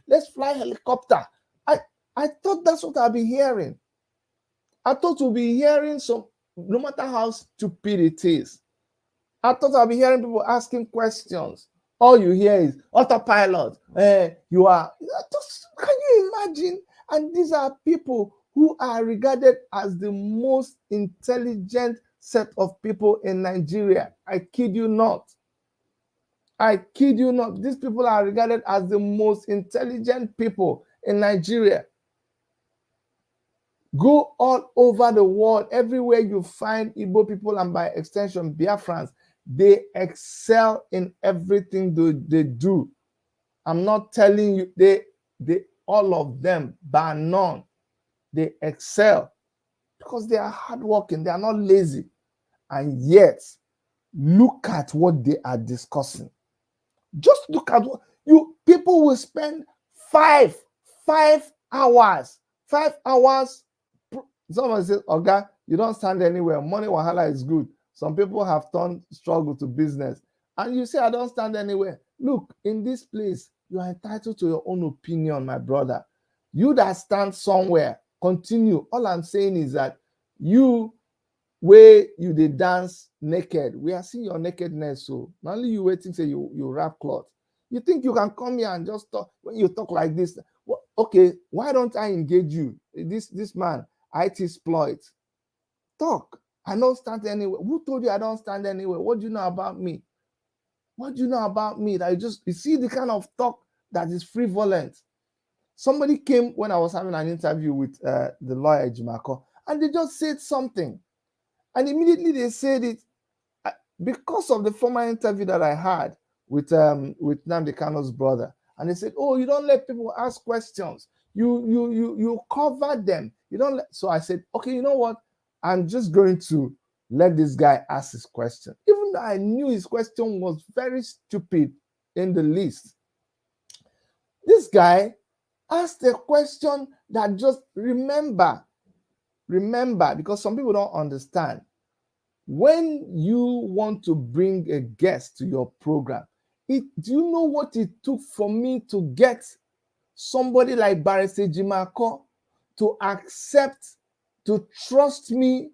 Speaker 1: Let's fly helicopter. I thought that's what I'll be hearing. I thought we'll be hearing some, no matter how stupid it is. I thought I'll be hearing people asking questions. All you hear is autopilot. You are. Can you imagine? And these are people who are regarded as the most intelligent set of people in Nigeria. I kid you not. These people are regarded as the most intelligent people in Nigeria. Go all over the world, everywhere you find Igbo people and by extension Biafrans, they excel in everything they do. I'm not telling you, they all of them, bar none, they excel because they are hardworking, they are not lazy. And yet, look at what they are discussing. Just look at what people will spend 5 hours. 5 hours. Someone says, "Oga, you don't stand anywhere. Money wahala is good." Some people have turned struggle to business. And you say, "I don't stand anywhere." Look, in this place, you are entitled to your own opinion, my brother. You that stand somewhere, continue. All I'm saying is that you, where you they dance naked, we are seeing your nakedness. So not only you waiting, say you wrap cloth. You think you can come here and just talk? When you talk like this, well, okay, why don't I engage you? This man, IT exploit. Talk. I don't stand anywhere. Who told you I don't stand anywhere? What do you know about me? What do you know about me? That you see the kind of talk that is frivolent. Somebody came when I was having an interview with the lawyer Jimako, and they just said something. And immediately they said it because of the former interview that I had with Nnamdi Kanu's brother. And they said, "Oh, you don't let people ask questions. You cover them. You don't let." So I said, "Okay, you know what? I'm just going to let this guy ask his question." Even though I knew his question was very stupid in the least. This guy asked a question that just remember, because some people don't understand. When you want to bring a guest to your program, do you know what it took for me to get somebody like Barrister Jimako to accept, to trust me,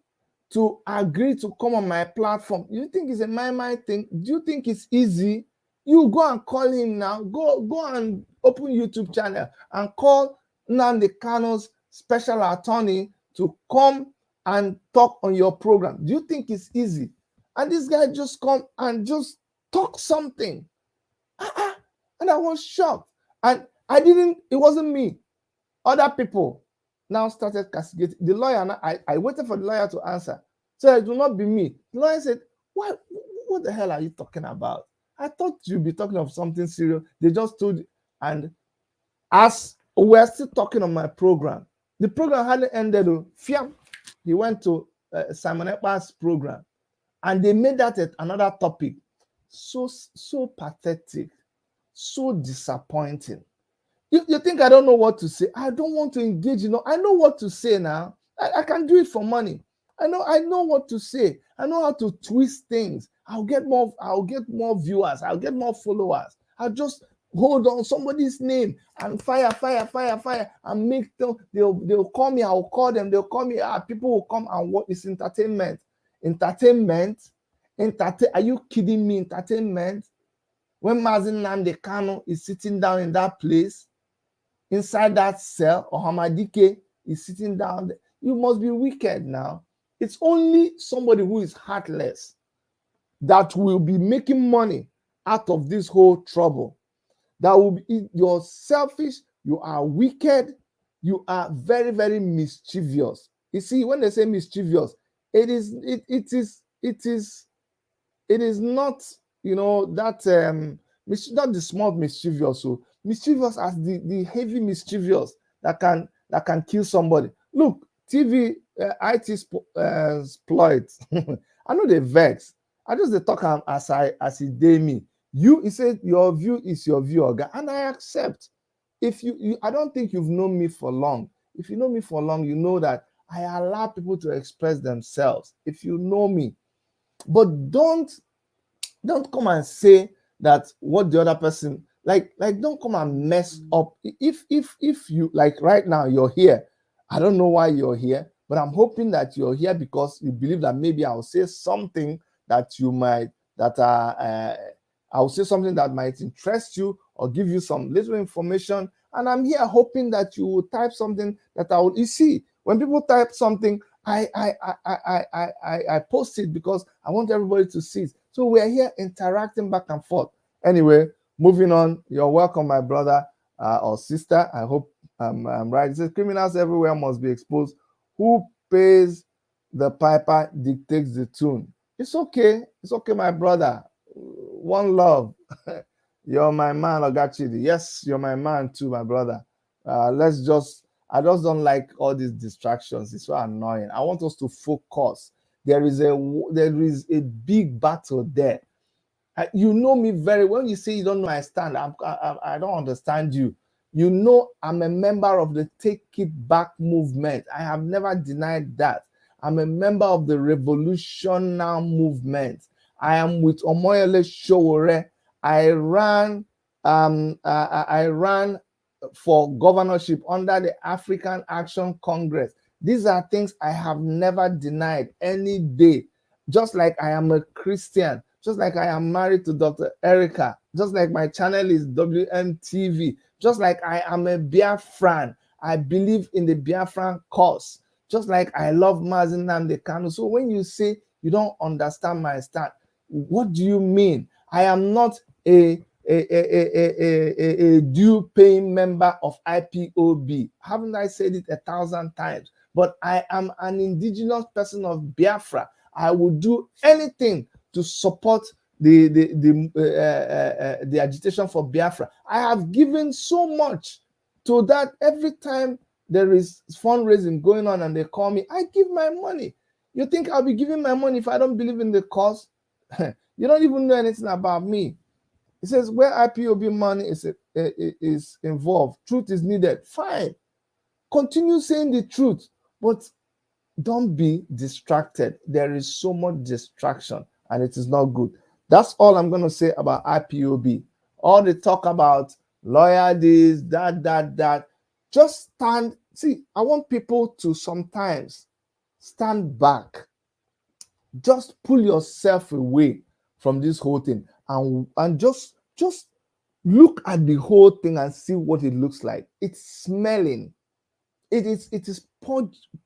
Speaker 1: to agree to come on my platform? You think it's a my thing? Do you think it's easy? You go and call him now. Go and open YouTube channel and call Nnamdi Kanu's special attorney to come and talk on your program. Do you think it's easy? And this guy just come and just talk something. And I was shocked. And it wasn't me. Other people now started castigating. The lawyer, I waited for the lawyer to answer. So it will not be me. The lawyer said, what the hell are you talking about? I thought you'd be talking of something serious. They just told you. And as we're still talking on my program, the program hadn't ended. He went to Simon Ekpa's program, and they made that another topic. So pathetic, so disappointing. You think I don't know what to say? I don't want to engage. I know what to say now. I can do it for money. I know what to say. I know how to twist things. I'll get more viewers. I'll get more followers. I'll just hold on somebody's name and fire, and make them, they'll call me, I'll call them, they'll call me, people will come and what is entertainment? Are you kidding me? Entertainment? When Mazi Nnamdi Kanu is sitting down in that place, inside that cell, or Hamadike is sitting down there, you must be wicked now. It's only somebody who is heartless that will be making money out of this whole trouble. That will be, you're selfish, you are wicked, you are very, very mischievous. You see, when they say mischievous, it is not, that not the small mischievous, so mischievous as the heavy mischievous that can kill somebody. Look, TV IT exploits. I know they vex. I just they talk as he dey me. He said your view is your view, Oga, and I accept. If you I don't think you've known me for long. If you know me for long, you know that I allow people to express themselves. If you know me, but don't come and say that what the other person like don't come and mess up. If you like right now you're here, I don't know why you're here, but I'm hoping that you're here because you believe that maybe I'll say something that you might I'll say something that might interest you or give you some little information, and I'm here hoping that you will type something that I will. You see, when people type something, I post it because I want everybody to see it. So we're here interacting back and forth. Anyway, moving on. You're welcome, my brother or sister. I hope I'm right. It says criminals everywhere must be exposed. Who pays the piper dictates the tune. It's okay. It's okay, my brother. One love. You're my man, Ogachidi. Yes, you're my man too, my brother. I just don't like all these distractions. It's so annoying. I want us to focus. There is a big battle there. You know me very well. When you say you don't know my stand, I don't understand you. You know I'm a member of the Take It Back movement. I have never denied that. I'm a member of the Revolution Now movement. I am with Omoyele Sowore. I ran for governorship under the African Action Congress. These are things I have never denied any day. Just like I am a Christian, just like I am married to Dr. Erica, just like my channel is WMTV, just like I am a Biafran. I believe in the Biafran cause, just like I love Mazi Nnamdi Kanu. So when you say you don't understand my stand, what do you mean? I am not a due paying member of IPOB. Haven't I said it 1,000 times? But I am an indigenous person of Biafra. I will do anything to support the agitation for Biafra. I have given so much to that. Every time there is fundraising going on and they call me, I give my money. You think I'll be giving my money if I don't believe in the cause? You don't even know anything about me. It says where IPOB money is involved, truth is needed. Fine. Continue saying the truth, but don't be distracted. There is so much distraction and it is not good. That's all I'm going to say about IPOB. All the talk about lawyer this, that. Just stand. See, I want people to sometimes stand back. Just pull yourself away from this whole thing and just look at the whole thing and see what it looks like. It's smelling. It is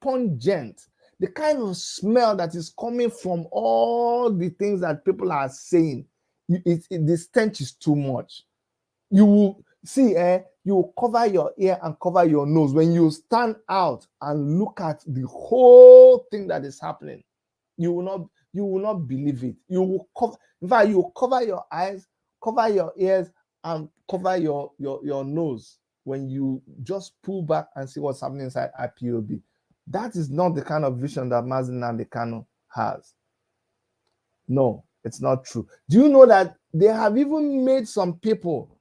Speaker 1: pungent. The kind of smell that is coming from all the things that people are saying, the stench is too much. You will see, you will cover your ear and cover your nose when you stand out and look at the whole thing that is happening. You will not believe it. You will cover. In fact, you will cover your eyes, cover your ears, and cover your nose when you just pull back and see what's happening inside IPOB. That is not the kind of vision that Mazi Nnamdi Kanu has. No, it's not true. Do you know that they have even made some people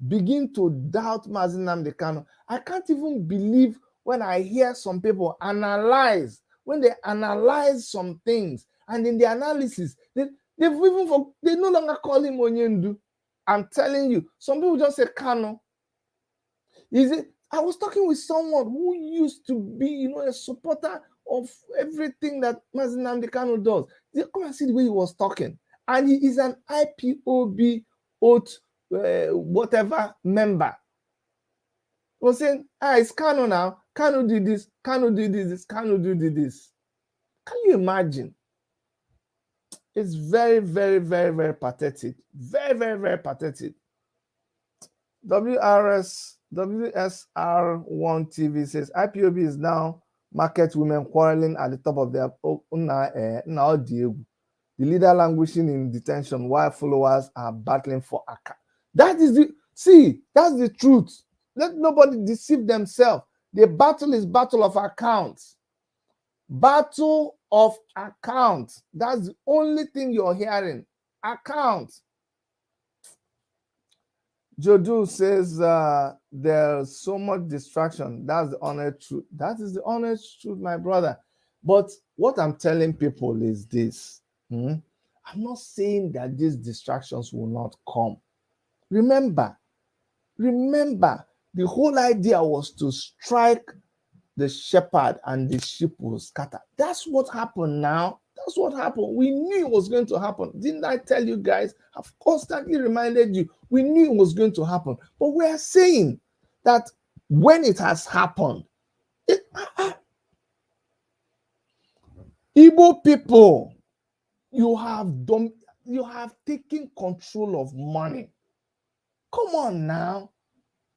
Speaker 1: begin to doubt Mazi Nnamdi Kanu? I can't even believe when I hear some people analyze, when they analyze some things, and in the analysis, they no longer call him Onyendu. I'm telling you, some people just say Kano. Is it? I was talking with someone who used to be, a supporter of everything that Mazi Nnamdi Kanu does. Come and see the way he was talking. And he is an IPOB oath, whatever member. He was saying, it's Kanu now. Kanu did this. Kanu did this. Kanu did this. Can you imagine? It's very, very, very, very pathetic. Very, very, very pathetic. WSR1 TV says IPOB is now market women quarreling at the top of their the leader languishing in detention while followers are battling for account. That's the truth. Let nobody deceive themselves. The battle is battle of accounts. Battle of accounts. That's the only thing you're hearing. Accounts. Jodu says there's so much distraction. That's the honest truth. That is the honest truth, my brother. But what I'm telling people is this. I'm not saying that these distractions will not come. Remember, the whole idea was to strike the shepherd and the sheep will scatter. That's what happened now. That's what happened. We knew it was going to happen. Didn't I tell you guys? I've constantly reminded you. We knew it was going to happen. But we are saying that when it has happened, Igbo people, you have taken control of money. Come on now.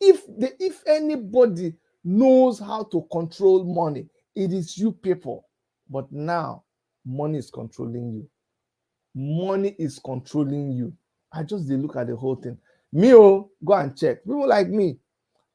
Speaker 1: If anybody knows how to control money, it is you people. But now, money is controlling you. Money is controlling you. I just did look at the whole thing. Go and check. People like me,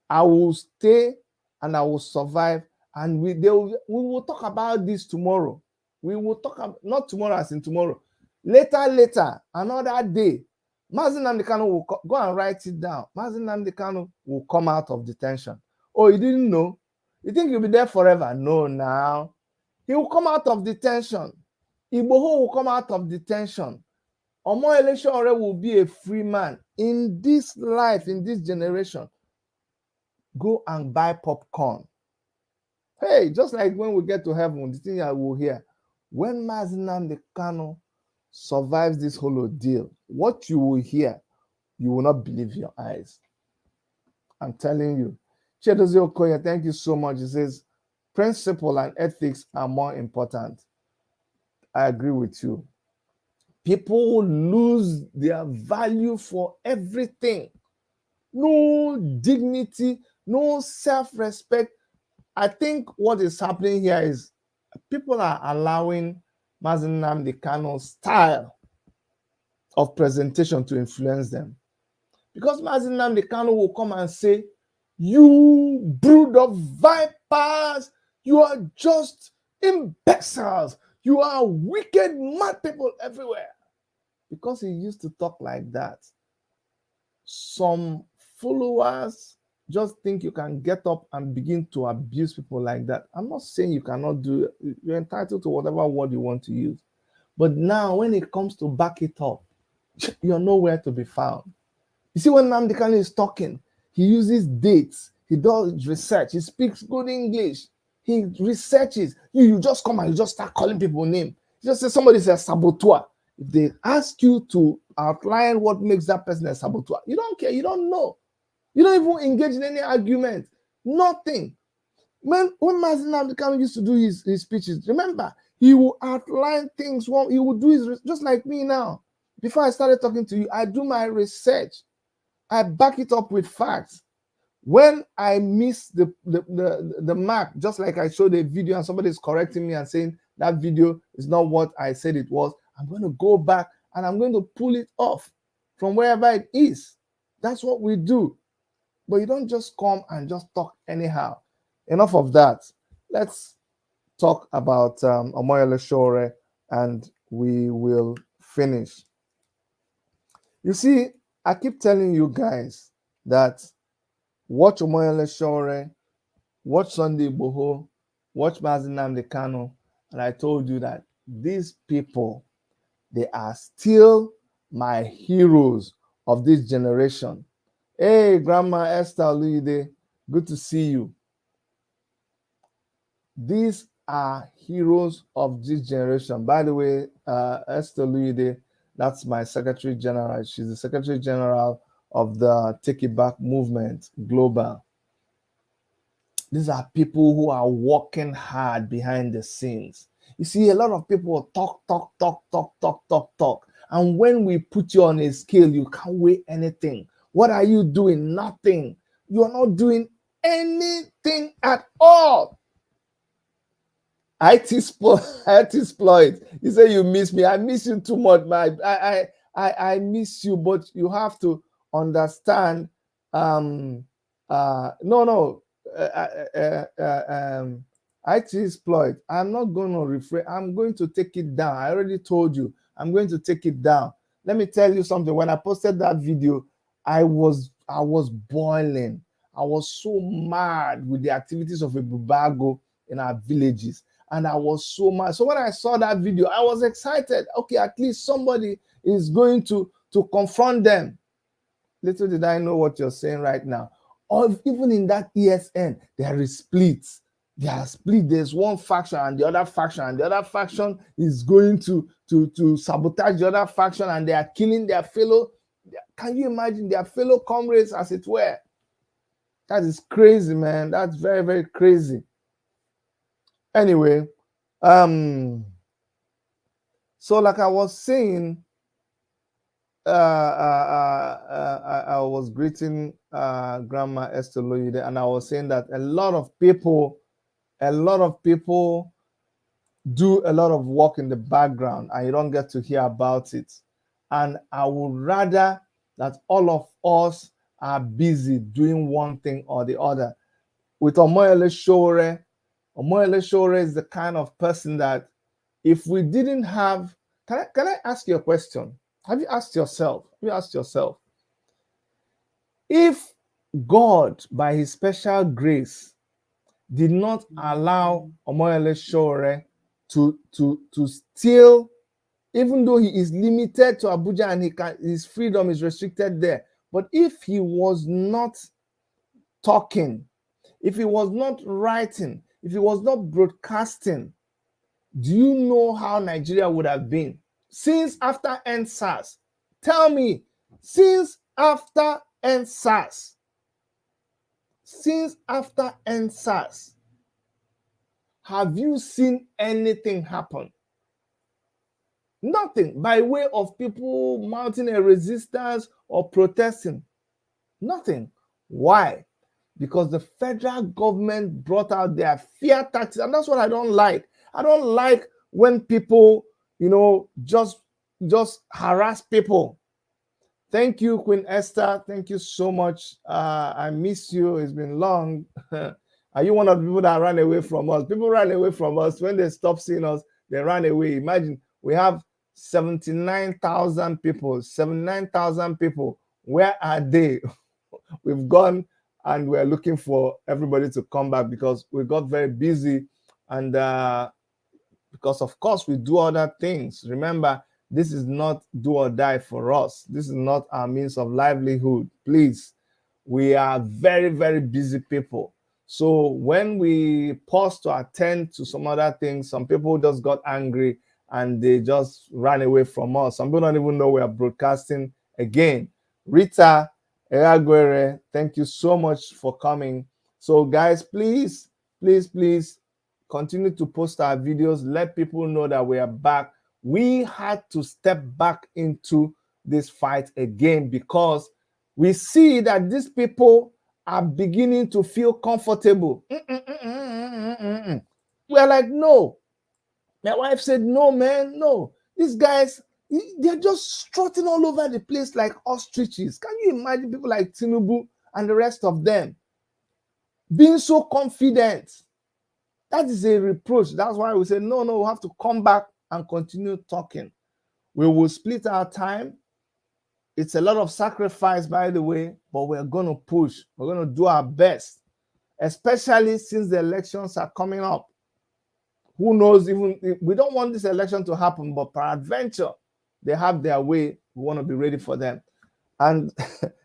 Speaker 1: I will stay and I will survive. And we will talk about this tomorrow. We will talk about, not tomorrow as in tomorrow. Later, another day, Mazi Nnamdi Kanu will go and write it down. Mazi Nnamdi Kanu will come out of detention. Oh, you didn't know? You think you'll be there forever? No, now. He will come out of detention. Igboho will come out of detention. Omoyele Sowore will be a free man in this life, in this generation. Go and buy popcorn. Hey, just like when we get to heaven, the thing I will hear, when Mazi Nnamdi Kanu survives this whole ordeal, what you will hear, you will not believe your eyes. I'm telling you. Chedozi Okoye, thank you so much. He says, principle and ethics are more important. I agree with you. People lose their value for everything. No dignity, no self-respect. I think what is happening here is people are allowing Mazi Nnamdi Kanu's style of presentation to influence them. Because Mazi Nnamdi Kanu will come and say, you brood of vipers, you are just imbeciles. You are wicked, mad people everywhere. Because he used to talk like that, some followers just think you can get up and begin to abuse people like that. I'm not saying you cannot do it. You're entitled to whatever word you want to use. But now when it comes to back it up, you're nowhere to be found. You see, when Nnamdi Kanu is talking, he uses dates. He does research. He speaks good English. He researches. You just come and you just start calling people names. Just say somebody says saboteur. If they ask you to outline what makes that person a saboteur, you don't care. You don't know. You don't even engage in any argument. Nothing. When Mazi Nnamdi Kanu used to do his speeches, remember, he will outline things. He will do his, just like me now. Before I started talking to you, I do my research. I back it up with facts. When I miss the mark, just like I showed a video and somebody is correcting me and saying that video is not what I said it was, I'm going to go back and I'm going to pull it off from wherever it is. That's what we do. But you don't just come and just talk anyhow. Enough of that. Let's talk about Omoyele Sowore and we will finish. You see, I keep telling you guys that watch Omoyele Sowore, watch Sunday Igboho, watch Mazi Nnamdi Kanu, and I told you that these people, they are still my heroes of this generation. Hey, Grandma Esther Luide, good to see you. These are heroes of this generation. By the way, Esther Luide, that's my Secretary General. She's the Secretary General of the Take It Back movement, global. These are people who are working hard behind the scenes. You see, a lot of people talk. And when we put you on a scale, you can't weigh anything. What are you doing? Nothing. You are not doing anything at all. IT exploit. You say you miss me. I miss you too much. I miss you, but you have to understand. IT exploit. I'm not going to refrain. I'm going to take it down. I already told you. I'm going to take it down. Let me tell you something. When I posted that video, I was boiling. I was so mad with the activities of a Bubago in our villages. And I was so mad. So when I saw that video, I was excited. Okay, at least somebody is going to confront them. Little did I know what you're saying right now. Or even in that ESN, there is splits. There are split. There's one faction and the other faction, and the other faction is going to sabotage the other faction, and they are killing their fellow. Can you imagine their fellow comrades, as it were? That is crazy, man. That's very, very crazy. Anyway, so like I was saying, I was greeting Grandma Esther Loyide, and I was saying that a lot of people do a lot of work in the background, and you don't get to hear about it. And I would rather that all of us are busy doing one thing or the other. With Omoyele Sowore, Omoyele Sowore is the kind of person that if we didn't have, can I ask you a question? Have you asked yourself? If God, by his special grace, did not allow Omoyele Sowore to steal, even though he is limited to Abuja and his freedom is restricted there. But if he was not talking, if he was not writing, if he was not broadcasting, do you know how Nigeria would have been? Since after EndSARS, tell me, since after EndSARS, have you seen anything happen? Nothing by way of people mounting a resistance or protesting. Nothing. Why? Because the federal government brought out their fear tactics, and that's what I don't like. I don't like when people, just harass people. Thank you, Queen Esther. Thank you so much. I miss you. It's been long. Are you one of the people that ran away from us? People ran away from us. When they stop seeing us, they ran away. Imagine, we have 79,000 people. 79,000 people. Where are they? We've gone and we're looking for everybody to come back because we got very busy, and because of course we do other things. Remember, this is not do or die for us. This is not our means of livelihood. Please, we are very, very busy people. So when we pause to attend to some other things, some people just got angry and they just ran away from us. Some people don't even know we are broadcasting again. Rita Eraguere, thank you so much for coming. So guys, please continue to post our videos. Let people know that we are back. We had to step back into this fight again because we see that these people are beginning to feel comfortable. We're like, no. My wife said, no, man, no. These guys, they're just strutting all over the place like ostriches. Can you imagine people like Tinubu and the rest of them being so confident? That is a reproach. That's why we say, no, we have to come back and continue talking. We will split our time. It's a lot of sacrifice, by the way, but we're going to push. We're going to do our best, especially since the elections are coming up. Who knows, even we don't want this election to happen, but peradventure, they have their way. We want to be ready for them. And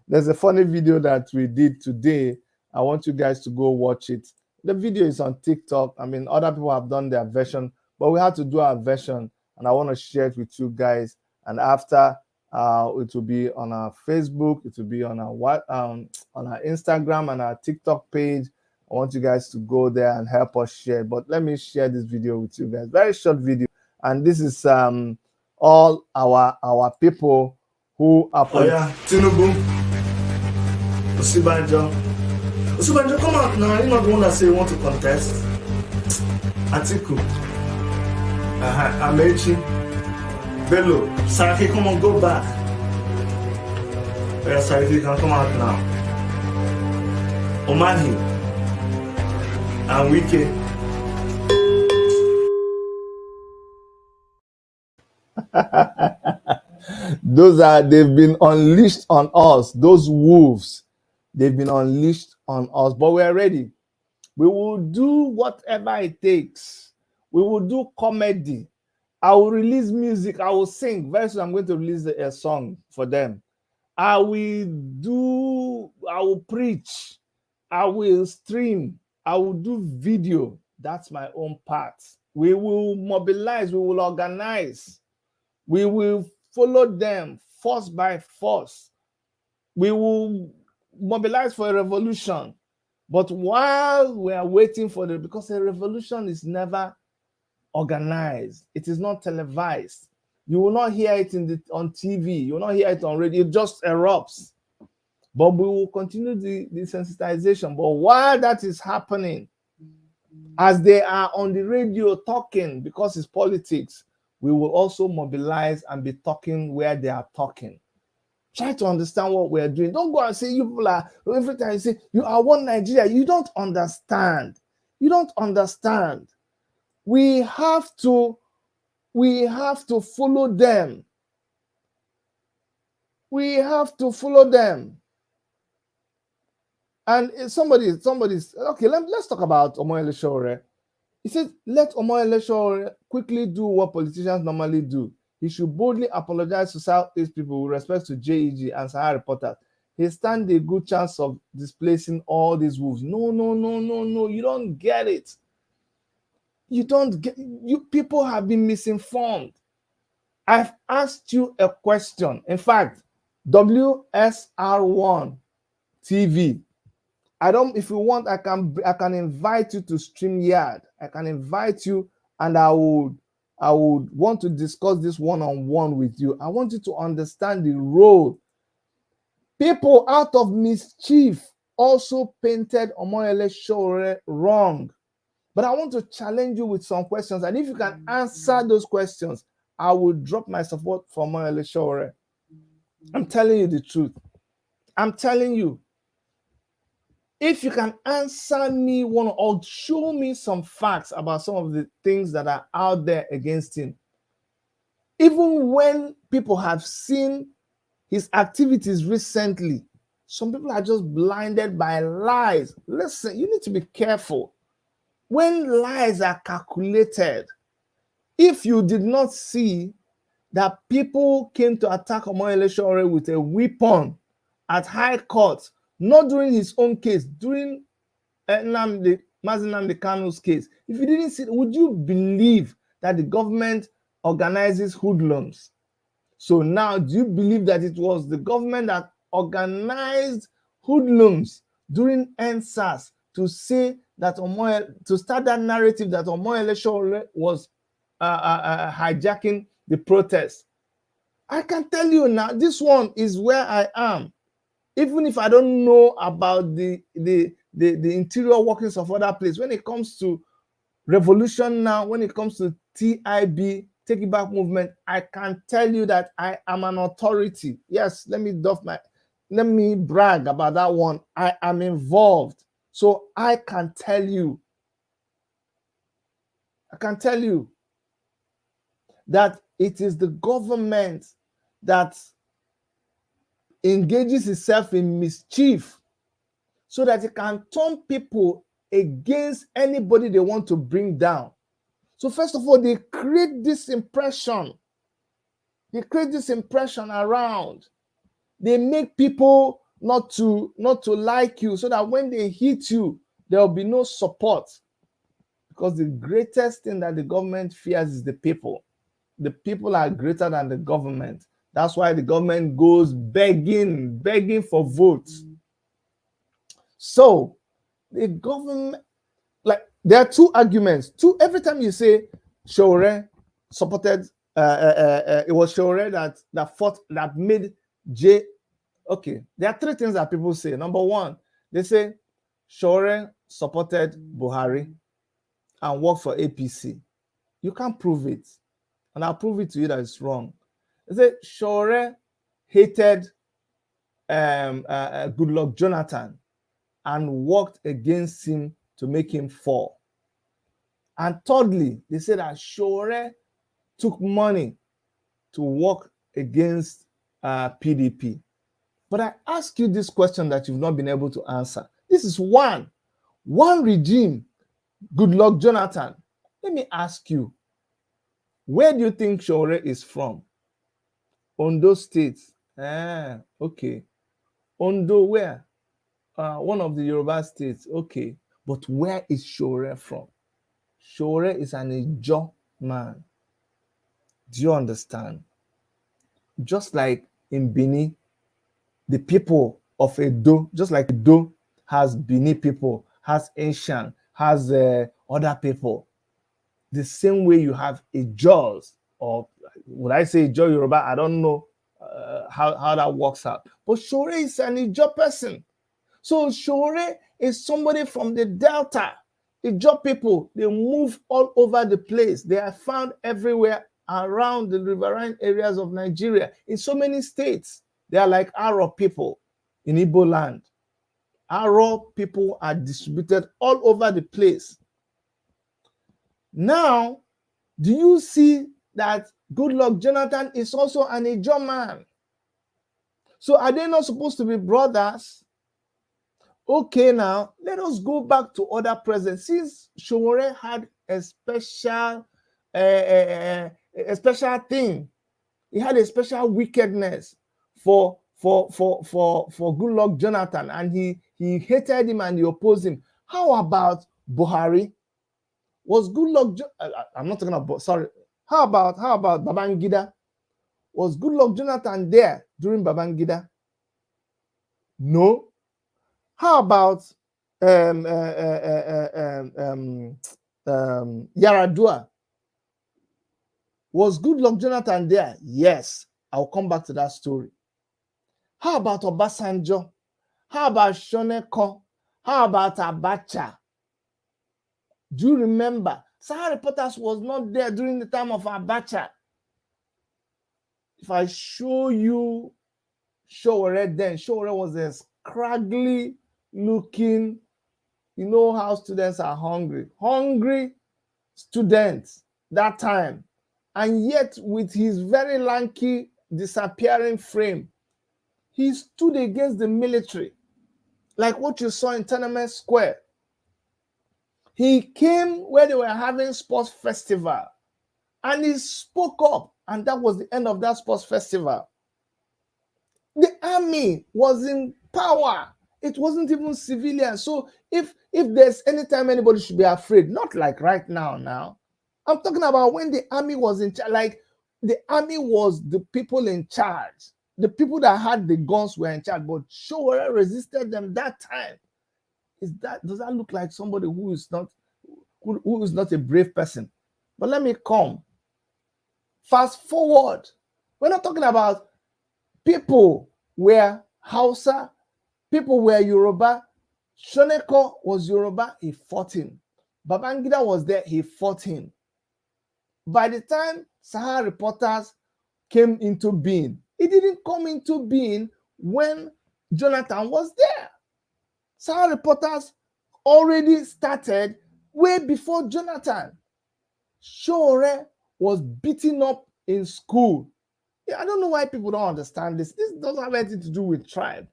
Speaker 1: there's a funny video that we did today. I want you guys to go watch it. The video is on TikTok. I mean, other people have done their version, but we had to do our version, and I want to share it with you guys. And after, it will be on our Facebook, it will be on our Instagram and our TikTok page. I want you guys to go there and help us share. But let me share this video with you guys. Very short video, and this is all our people who are. Oh yeah, Tinubu, Osibanjo, come out now. You're not the one that say you want to contest. Atiku, Amechi, Bello, Saraki, come on, go back. Yeah, Saraki can come out now. Omahi and Wike. They've been unleashed on us. Those wolves, they've been unleashed on us, but we are ready. We will do whatever it takes. We will do comedy. I will release music. I will sing. Very soon I'm going to release a song for them. I will preach. I will stream. I will do video. That's my own part. We will mobilize. We will organize. We will follow them force by force. We will mobilize for a revolution. But while we are waiting for because a revolution is never organized, it is not televised. You will not hear it on TV. You will not hear it on radio. It just erupts. But we will continue the sensitization. But while that is happening, as they are on the radio talking, because it's politics, we will also mobilize and be talking where they are talking. Try to understand what we are doing. Don't go and say you people are, every time you say you are one Nigeria. You don't understand. You don't understand. We have to follow them. We have to follow them. And somebody's okay. Let's talk about Omoyele Sowore. He said, let Omoyele Sowore quickly do what politicians normally do. He should boldly apologize to Southeast people with respect to JEG and Sahara reporters. He stands a good chance of displacing all these wolves. No. You don't get it. You people have been misinformed. I've asked you a question. In fact, WSR1 TV. If you want, I can invite you to StreamYard. I can invite you, and I would want to discuss this one-on-one with you. I want you to understand the role. People out of mischief also painted Omoyele Sowore wrong. But I want to challenge you with some questions, and if you can answer those questions, I will drop my support for Omoyele Sowore. I'm telling you the truth. I'm telling you. If you can answer me or show me some facts about some of the things that are out there against him, even when people have seen his activities recently, some people are just blinded by lies. Listen, you need to be careful. When lies are calculated, if you did not see that people came to attack Omoyele Sowore with a weapon at High Court, not during his own case, during Mazi Nnamdi Kanu's case. If you didn't see, would you believe that the government organizes hoodlums? So now, do you believe that it was the government that organized hoodlums during NSAS to say that to start that narrative that Omoyele Sowore was hijacking the protest? I can tell you now, this one is where I am. Even if I don't know about the interior workings of other places, when it comes to revolution now, when it comes to TIB, Take It Back movement, I can tell you that I am an authority. Yes, let me brag about that one. I am involved. So I can tell you that it is the government that engages itself in mischief so that it can turn people against anybody they want to bring down. So first of all, they create this impression. They create this impression around They make people not to like you, so that when they hit you, there will be no support. Because the greatest thing that the government fears is the people. The people are greater than the government. That's why the government goes begging for votes. So the government, like, there are two arguments. Every time you say Sowore supported, it was Sowore that fought, that made J. Okay, there are three things that people say. Number one, they say Sowore supported Buhari and worked for APC. You can't prove it, and I'll prove it to you that it's wrong. They say Sowore hated Goodluck Jonathan and worked against him to make him fall. And thirdly, they say that Sowore took money to work against PDP. But I ask you this question that you've not been able to answer. This is one regime, Goodluck Jonathan. Let me ask you, where do you think Sowore is from? Ondo State. Okay. Ondo where? One of the Yoruba states. Okay. But where is Sowore from? Sowore is an Ijaw man. Do you understand? Just like in Benin, the people of Edo, just like Edo has Benin people, has Asian, has other people. The same way you have Ijaws, or would I say Ijaw Yoruba? I don't know how that works out. But Sowore is an Ijaw person. So Sowore is somebody from the Delta. Ijaw people, they move all over the place. They are found everywhere around the riverine areas of Nigeria, in so many states. They are like Aro people in Igbo land. Aro people are distributed all over the place. Now, do you see that Goodluck Jonathan is also an Ijaw man? So are they not supposed to be brothers? Okay, now let us go back to other presidents. Since Sowore had a special thing, he had a special wickedness for Goodluck Jonathan, and he hated him and he opposed him. How about Buhari? Was Goodluck? I'm not talking about. Sorry. How about Babangida? Was Goodluck Jonathan there during Babangida? No. How about Yaradua? Was Goodluck Jonathan there? Yes. I'll come back to that story. How about Obasanjo? How about Shoneko? How about Abacha? Do you remember? Sahara Reporters was not there during the time of Abacha. If I show you Sowore then, Sowore was a scraggly looking, you know how students are hungry students that time. And yet with his very lanky, disappearing frame, he stood against the military, like what you saw in Tenement Square. He came where they were having sports festival, and he spoke up, and that was the end of that sports festival. The army was in power. It wasn't even civilian. So if there's any time anybody should be afraid, not like right now. I'm talking about when the army was in charge, like the army was the people in charge. The people that had the guns were in charge, but Sowore resisted them that time. Does that look like somebody who is not a brave person? But let me come. Fast forward. We're not talking about people were Hausa, people were Yoruba. Shoneko was Yoruba, he fought him. Babangida was there, he fought him. By the time Sahara Reporters came into being, it didn't come into being when Jonathan was there. Sahara Reporters already started way before Jonathan. Sowore was beaten up in school. Yeah, I don't know why people don't understand this. This doesn't have anything to do with tribe.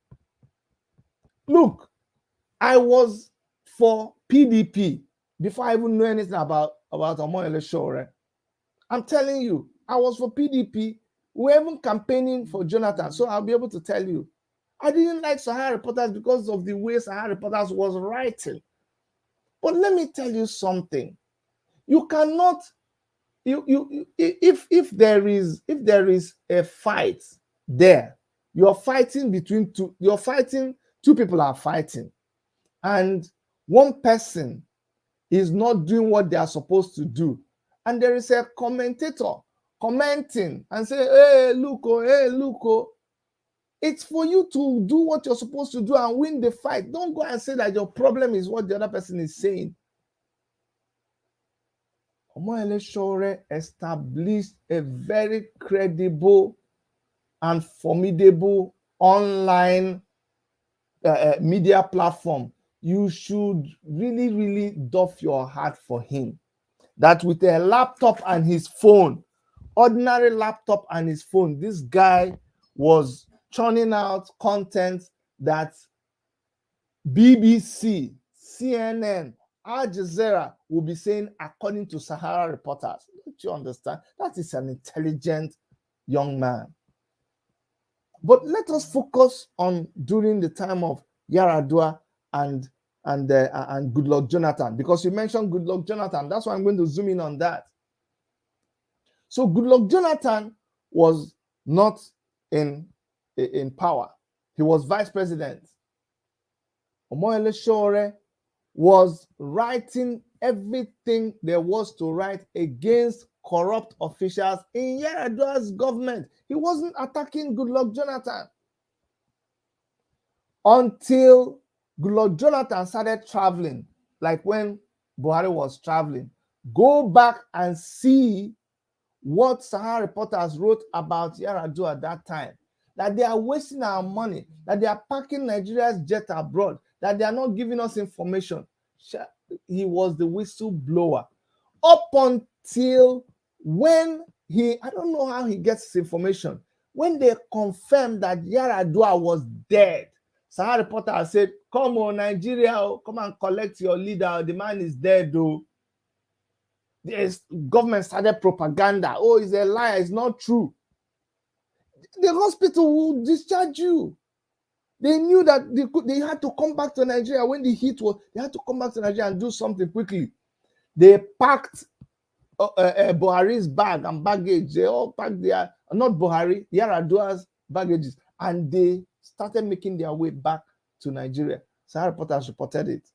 Speaker 1: Look, I was for PDP before I even knew anything about Omoyele Sowore. I'm telling you, I was for PDP We were even campaigning for Jonathan. So I'll be able to tell you, I didn't like Sahara Reporters because of the way Sahara Reporters was writing. But let me tell you something. You cannot, if there is a fight there, you're fighting between two, two people are fighting, and one person is not doing what they are supposed to do. And there is a commentator commenting and say, hey, look, it's for you to do what you're supposed to do and win the fight. Don't go and say that your problem is what the other person is saying. Omoyele Sowore established a very credible and formidable online media platform. You should really, really doff your hat for him. That with a laptop and his phone, ordinary laptop and his phone, this guy was churning out content that BBC, CNN, Al Jazeera will be saying according to Sahara Reporters. Don't you understand? That is an intelligent young man. But let us focus on during the time of Yar'Adua and Goodluck Jonathan, because you mentioned Goodluck Jonathan. That's why I'm going to zoom in on that. So Goodluck Jonathan was not in power. He was vice president. Omoyele Sowore was writing everything there was to write against corrupt officials in Yar'Adua's government. He wasn't attacking Goodluck Jonathan until Goodluck Jonathan started traveling, like when Buhari was traveling. Go back and see what Sahara Reporters wrote about Yar'Adua at that time. That they are wasting our money, that they are packing Nigeria's jet abroad, that they are not giving us information. He was the whistleblower. Up until when I don't know how he gets his information. When they confirmed that Yar'Adua was dead, Sahara Reporter said, come on, Nigeria, come and collect your leader. The man is dead, though. The government started propaganda. Oh, it's a lie. It's not true. The hospital will discharge you. They knew that they had to come back to Nigeria when the heat was. They had to come back to Nigeria and do something quickly. They packed Buhari's bag and baggage. They all packed their, not Buhari, Yar'Adua's baggages, and they started making their way back to Nigeria. Sahara Reporters reported it.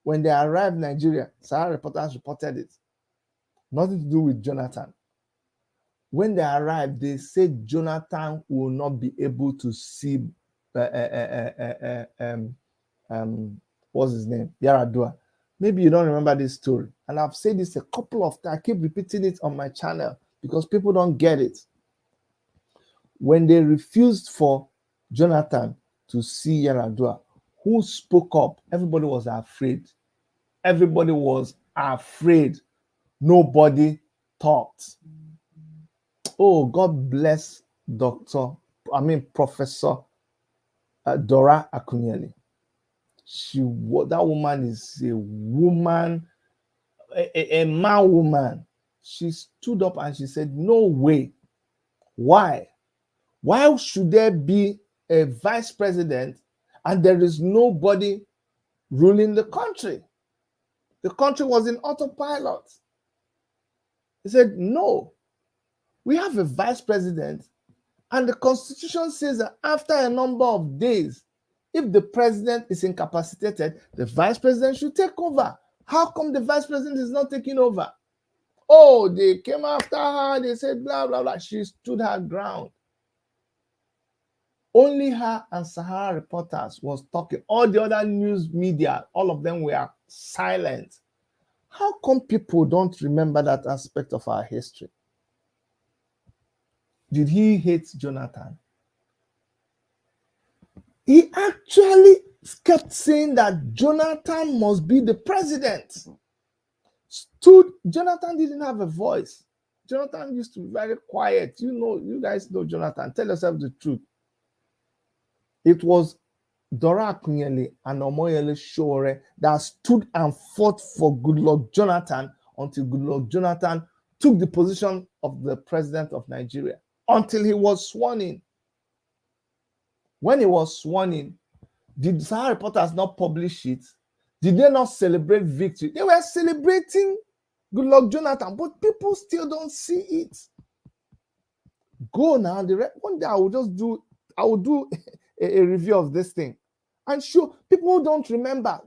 Speaker 1: When they arrived in Nigeria, Sahara Reporters reported it. Nothing to do with Jonathan. When they arrived, they said Jonathan will not be able to see what's his name? Yar'Adua. Maybe you don't remember this story. And I've said this a couple of times. I keep repeating it on my channel because people don't get it. When they refused for Jonathan to see Yar'Adua, who spoke up? Everybody was afraid. Everybody was afraid. Nobody talked. Oh, God bless Professor Dora Akunyili. That woman is a woman, a man woman. She stood up and she said, no way. Why? Why should there be a vice president and there is nobody ruling the country? The country was in autopilot. He said, no. We have a vice president, and the Constitution says that after a number of days, if the president is incapacitated, the vice president should take over. How come the vice president is not taking over? Oh, they came after her, they said blah, blah, blah. She stood her ground. Only her and Sahara Reporters was talking. All the other news media, all of them were silent. How come people don't remember that aspect of our history? Did he hate Jonathan? He actually kept saying that Jonathan must be the president. Jonathan didn't have a voice. Jonathan used to be very quiet. You guys know Jonathan. Tell yourself the truth. It was Dora Akunyili and Omoyele Sowore that stood and fought for Goodluck Jonathan until Goodluck Jonathan took the position of the president of Nigeria. until he was sworn in. When he was sworn in, did Sahara reporters not publish it? Did they not celebrate victory? They were celebrating Goodluck Jonathan, but people still don't see it. Go now. One day I will do a review of this thing and show people who don't remember.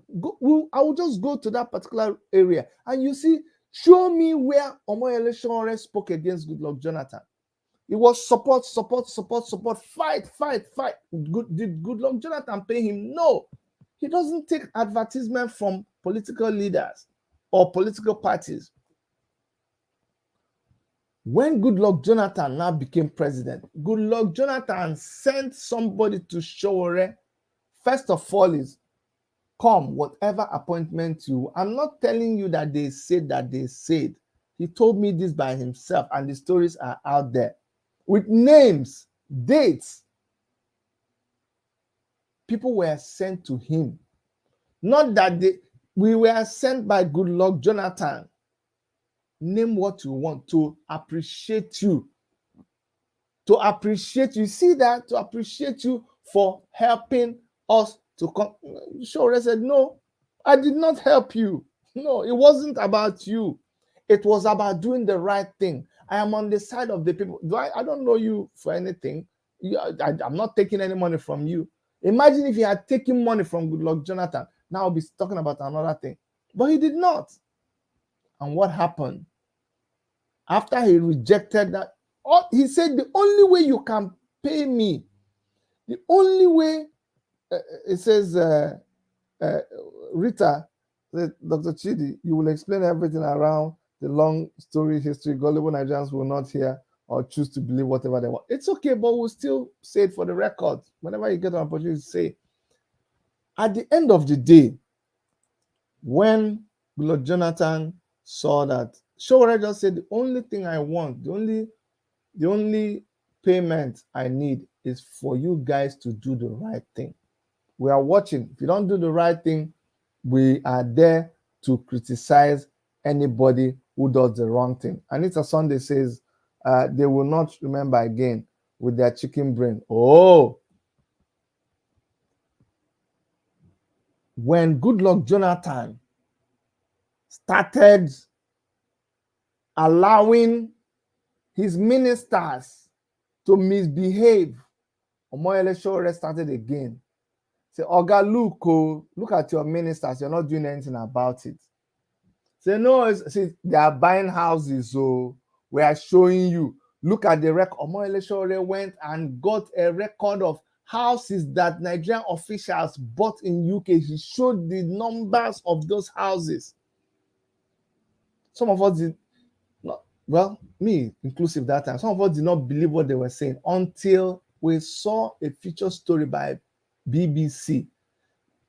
Speaker 1: I will just go to that particular area and you see, show me where Omoyele Sowore spoke against Goodluck Jonathan. It was support, fight. Did Goodluck Jonathan pay him? No. He doesn't take advertisement from political leaders or political parties. When Goodluck Jonathan now became president, Goodluck Jonathan sent somebody to Sowore. First of all is, come, whatever appointment you. I'm not telling you that they said. He told me this by himself, and the stories are out there. With names, dates. People were sent to him. Not that we were sent by Goodluck Jonathan. Name what you want, to appreciate you. To appreciate you. See that? To appreciate you for helping us to come. Sowore said, no, I did not help you. No, it wasn't about you. It was about doing the right thing. I am on the side of the people. I don't know you for anything. I'm not taking any money from you. Imagine if he had taken money from Goodluck Jonathan. Now I'll be talking about another thing. But he did not. And what happened? After he rejected that, he said, the only way you can pay me, the only way, it says, Rita, Dr. Chidi, you will explain everything around the long story history. Gullible Nigerians will not hear or choose to believe whatever they want. It's okay, but we'll still say it for the record. Whenever you get an opportunity to say, at the end of the day, when Goodluck Jonathan saw that, Sowore just said, the only thing I want, the only payment I need is for you guys to do the right thing. We are watching. If you don't do the right thing, we are there to criticize anybody who does the wrong thing. Anita Sunday says, they will not remember again with their chicken brain. Oh, when Goodluck Jonathan started allowing his ministers to misbehave, Omoyele Sowore started again. Say, Oga, look at your ministers. You're not doing anything about it. Say, no, see, they are buying houses, so we are showing you. Look at the record. Omoyele Sowore went and got a record of houses that Nigerian officials bought in UK. He showed the numbers of those houses. Some of us did not, well, me inclusive that time, some of us did not believe what they were saying until we saw a feature story by BBC.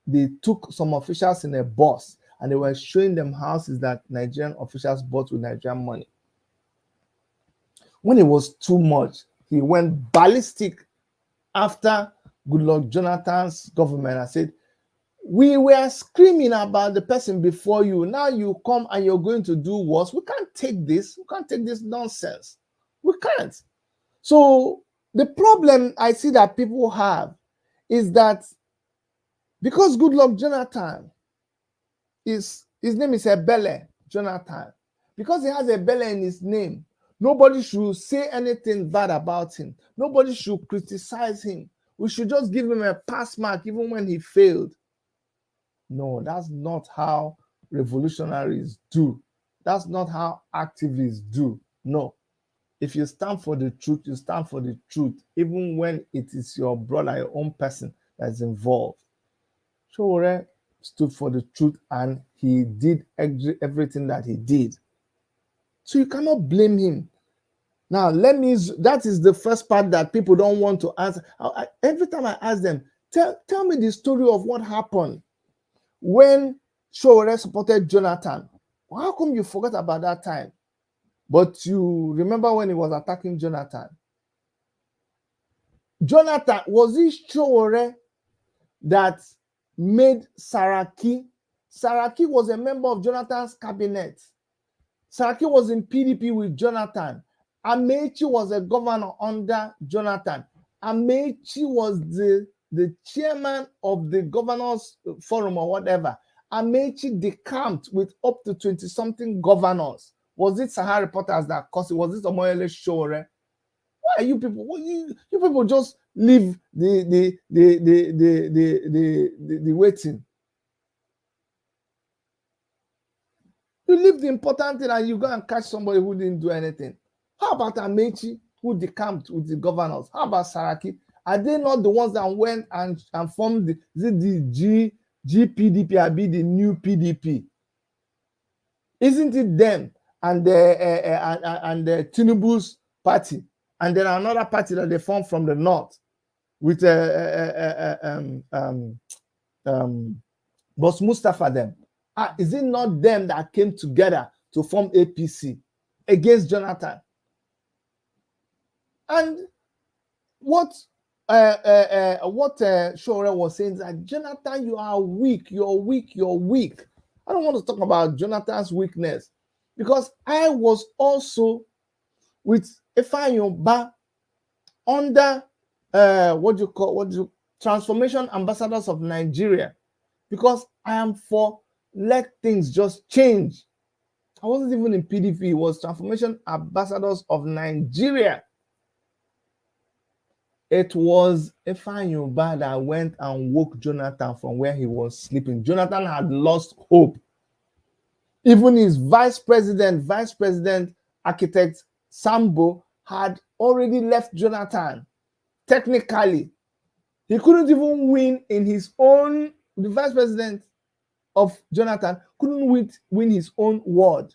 Speaker 1: They took some officials in a bus and they were showing them houses that Nigerian officials bought with Nigerian money. When it was too much, he went ballistic after Goodluck Jonathan's government and said, we were screaming about the person before you. Now you come and you're going to do worse. We can't take this. We can't take this nonsense. We can't. So the problem I see that people have is that because Goodluck Jonathan his name is Ebele Jonathan, because he has Ebele in his name, nobody should say anything bad about him. Nobody should criticize him. We should just give him a pass mark even when he failed. No, that's not how revolutionaries do. That's not how activists do. No. If you stand for the truth, you stand for the truth, even when it is your brother, your own person that's involved. Sowore stood for the truth and he did everything that he did. So you cannot blame him. Now, that is the first part that people don't want to answer. Every time I ask them, tell me the story of what happened when Sowore supported Jonathan. How come you forgot about that time? But you remember when he was attacking Jonathan? Jonathan, was it Sowore that made Saraki? Saraki was a member of Jonathan's cabinet. Saraki was in PDP with Jonathan. Amechi was a governor under Jonathan. Amechi was the chairman of the governors forum or whatever. Amechi decamped with up to 20-something governors. Was it Sahara reporters that caused it? Was it Omoyele Sowore? Why are you people? You people just leave the waiting. You leave the important thing and you go and catch somebody who didn't do anything. How about Amechi, who decamped with the governors? How about Saraki? Are they not the ones that went and formed the GPDP, or be the new PDP? Isn't it them and the Tinubu's party, and then another party that they formed from the north with Boss Mustafa them? Is it not them that came together to form APC against Jonathan? And what Sowore was saying is that, Jonathan, you are weak, you're weak, you're weak. I don't want to talk about Jonathan's weakness, because I was also with Ifeanyi under Transformation Ambassadors of Nigeria, because I am for let things just change. I wasn't even in PDP, it was Transformation Ambassadors of Nigeria. It was Ifeanyi that went and woke Jonathan from where he was sleeping. Jonathan had lost hope. Even his vice president, architect Sambo, had already left Jonathan. Technically, he couldn't even win in his own, the vice president of Jonathan couldn't win his own ward.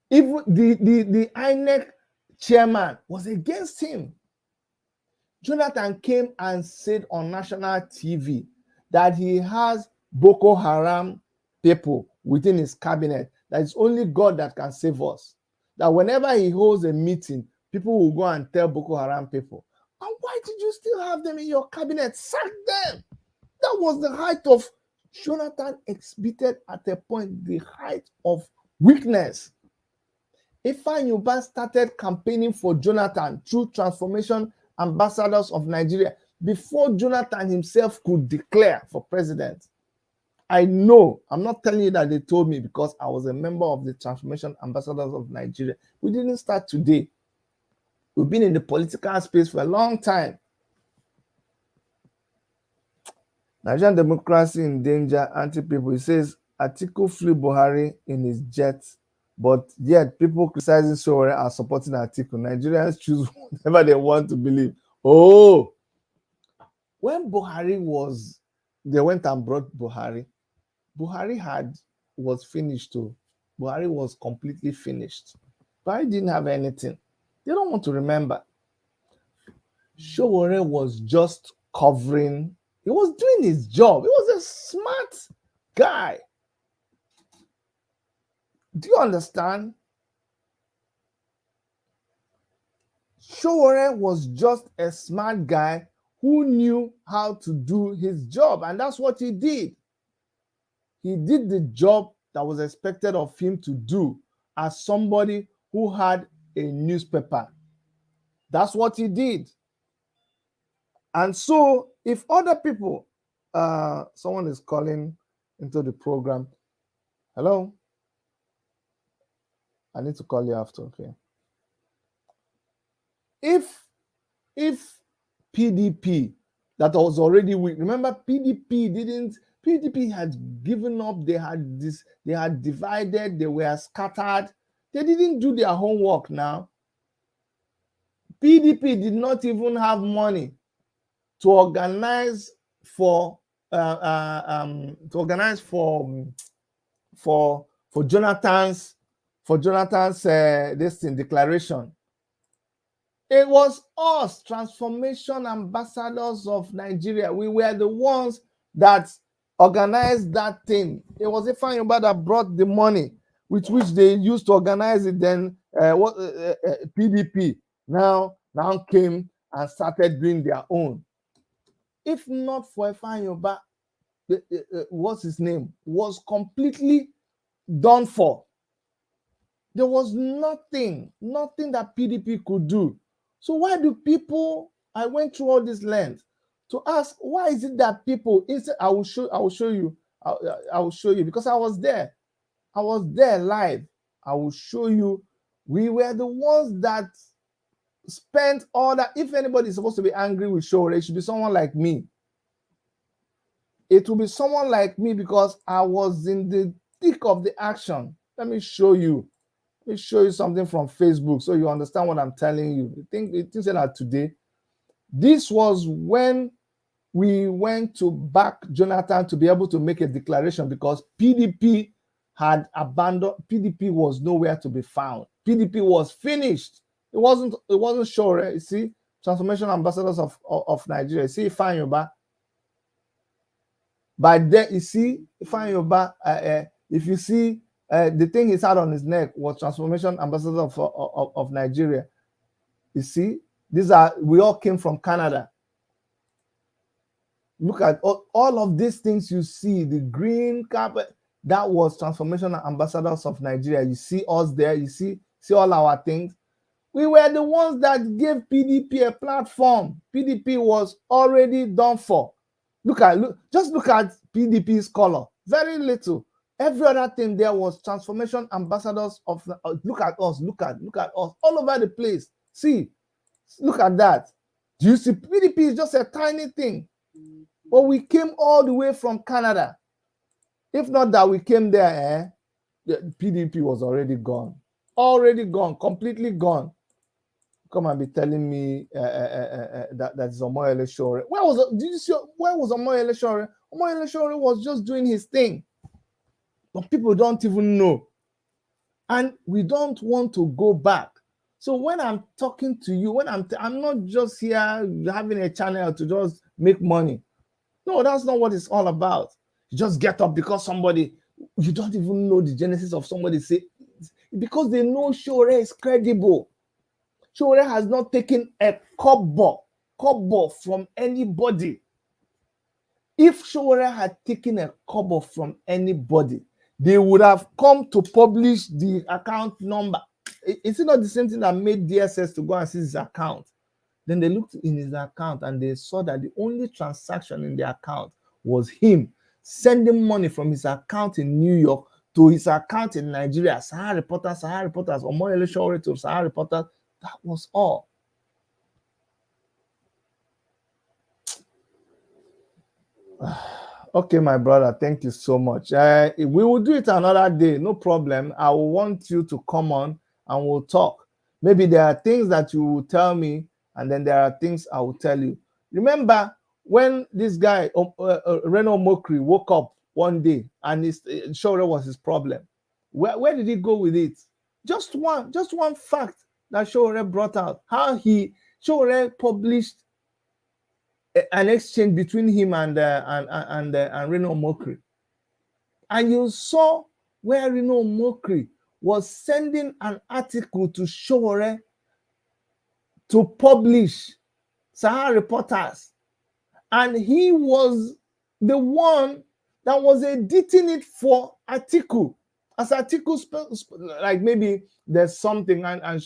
Speaker 1: Even the INEC chairman was against him. Jonathan came and said on national TV that he has Boko Haram people within his cabinet, that it's only God that can save us. That whenever he holds a meeting, people will go and tell Boko Haram people. And why did you still have them in your cabinet? Sack them. That was the height of Jonathan exhibited at a point the height of weakness. Ifeanyi started campaigning for Jonathan through Transformation Ambassadors of Nigeria before Jonathan himself could declare for president. I know, I'm not telling you that they told me, because I was a member of the Transformation Ambassadors of Nigeria. We didn't start today. We've been in the political space for a long time. Nigerian democracy in danger, anti-people. He says, Atiku flew Buhari in his jet, but yet people criticizing Sowore are supporting Atiku. Nigerians choose whatever they want to believe. Oh, when Buhari was, they went and brought Buhari. Buhari was finished too. Buhari was completely finished. Buhari didn't have anything. They don't want to remember. Sowore was just covering. He was doing his job. He was a smart guy. Do you understand? Sowore was just a smart guy who knew how to do his job, and that's what he did. He did the job that was expected of him to do as somebody who had a newspaper. That's what he did. And so if other people, someone is calling into the program. Hello? I need to call you after, okay? If PDP, that was already weak, remember PDP had given up, they had divided, they were scattered, they didn't do their homework now. PDP did not even have money to organize for Jonathan's this thing, declaration. It was us, Transformation Ambassadors of Nigeria. We were the ones that organized that thing. It was Ifeanyi that brought the money with which they used to organize it. Then PDP now came and started doing their own. If not for Ifeanyi, what's his name, was completely done for. There was nothing that PDP could do. So why do people, I went through all this length to ask, why is it that people, instead, I will show you, because I was there live. I will show you, we were the ones that spent all that. If anybody is supposed to be angry with Sowore, it should be someone like me. It will be someone like me because I was in the thick of the action. Let me show you. Let me show you something from Facebook so you understand what I'm telling you. It things that today. This was when we went to back Jonathan to be able to make a declaration because PDP had abandoned. PDP was nowhere to be found. PDP was finished. It wasn't Sowore. You see, Transformation Ambassadors of Nigeria. You see, Ifeanyi. By then, you see, Ifeanyi, if you see the thing he had on his neck was Transformation Ambassador of Nigeria. You see, we all came from Canada. Look at all of these things you see, the green carpet, that was Transformation Ambassadors of Nigeria. You see us there, you see all our things. We were the ones that gave PDP a platform. PDP was already done for. Just look at PDP's color. Very little. Every other thing there was Transformation Ambassadors of. Look at us. Look at us all over the place. See, look at that. Do you see? PDP is just a tiny thing, but we came all the way from Canada. If not that we came there, the PDP was already gone, completely gone. Come and be telling me that's Omoyele Sowore. Did you see? Where was Omoyele Sowore? Omoyele Sowore was just doing his thing. But people don't even know. And we don't want to go back. So when I'm talking to you, I'm not just here having a channel to just make money. No, that's not what it's all about. You just get up because somebody, you don't even know the genesis of somebody say, because they know Sowore is credible. Sowore has not taken a kobo from anybody. If Sowore had taken a kobo from anybody, they would have come to publish the account number. Is it not the same thing that made DSS to go and see his account? Then they looked in his account and they saw that the only transaction in the account was him sending money from his account in New York to his account in Nigeria. Sahara Reporters, Omoyele Sowore to Sahara Reporters. That was all. Okay, my brother, thank you so much. We will do it another day, no problem. I will want you to come on and we'll talk. Maybe there are things that you will tell me, and then there are things I will tell you. Remember when this guy, Reno Mokri, woke up one day and Sowore was his problem. Where did he go with it? Just one fact that Sowore brought out. How Sowore published an exchange between him and Reno Mokri. And you saw where Reno Mokri was sending an article to Sowore to publish Sahara Reporters. And he was the one that was editing it for Atiku. As Atiku, like maybe there's something and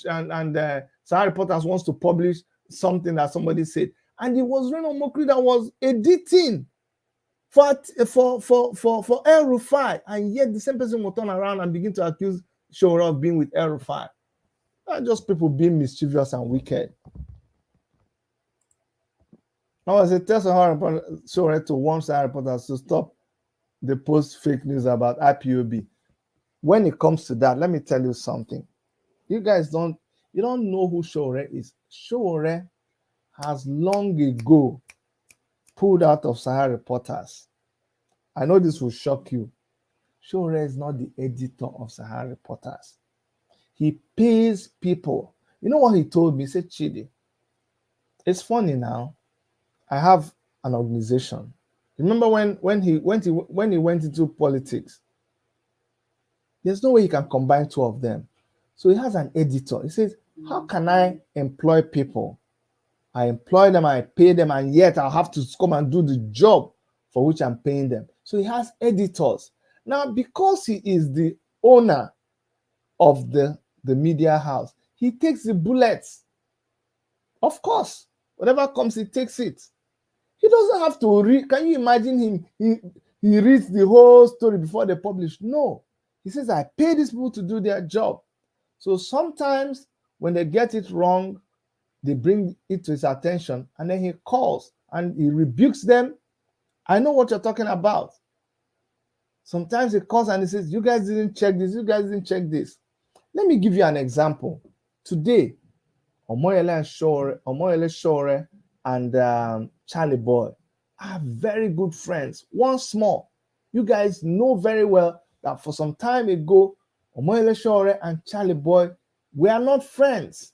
Speaker 1: Sahara Reporters wants to publish something that somebody said. And it was Reno Mokri that was editing for El Rufai. And yet the same person will turn around and begin to accuse Sowore of being with El Rufai. Not just people being mischievous and wicked. I was a test on Sowore to warn Sahara Reporters to stop the post fake news about IPOB. When it comes to that, let me tell you something. You don't know who Sowore is. Sowore has long ago pulled out of Sahara Reporters. I know this will shock you. Sowore is not the editor of Sahara Reporters. He pays people. You know what he told me? He said, Chidi, it's funny now. I have an organization. Remember when he went into politics? There's no way he can combine two of them. So he has an editor. He says, how can I employ people? I employ them, I pay them, and yet I'll have to come and do the job for which I'm paying them. So he has editors. Now, because he is the owner of the media house. He takes the bullets. Of course, whatever comes, he takes it. He doesn't have to read. Can you imagine him? He reads the whole story before they publish. No. He says, I pay these people to do their job. So sometimes when they get it wrong, they bring it to his attention, and then he calls and he rebukes them. I know what you're talking about. Sometimes he calls and he says, you guys didn't check this, you guys didn't check this. Let me give you an example. Today, Omoyele Sowore and Charlie Boy are very good friends. Once more, you guys know very well that for some time ago, Omoyele Sowore and Charlie Boy were not friends.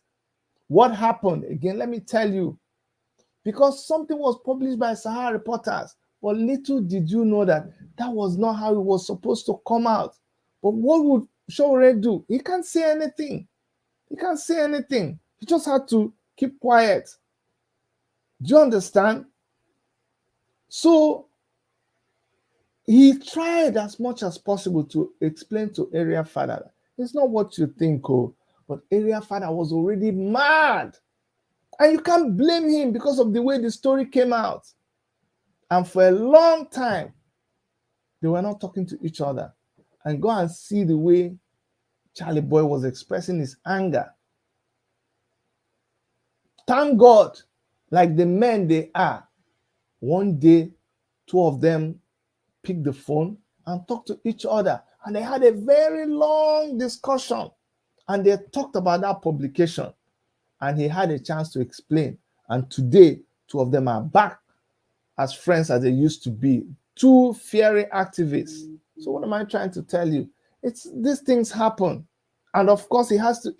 Speaker 1: What happened? Again, let me tell you. Because something was published by Sahara reporters, but little did you know that that was not how it was supposed to come out. But what would Sowore do? He can't say anything. He can't say anything. He just had to keep quiet. Do you understand? So he tried as much as possible to explain to Area Father, it's not what you think, oh, but Area Father was already mad. And you can't blame him because of the way the story came out. And for a long time, they were not talking to each other. And go and see the way Charlie Boy was expressing his anger. Thank God, like the men they are, one day, two of them picked the phone and talked to each other. And they had a very long discussion. And they talked about that publication. And he had a chance to explain. And today, two of them are back as friends as they used to be. Two fiery activists. So what am I trying to tell you? These things happen. And of course, he has to,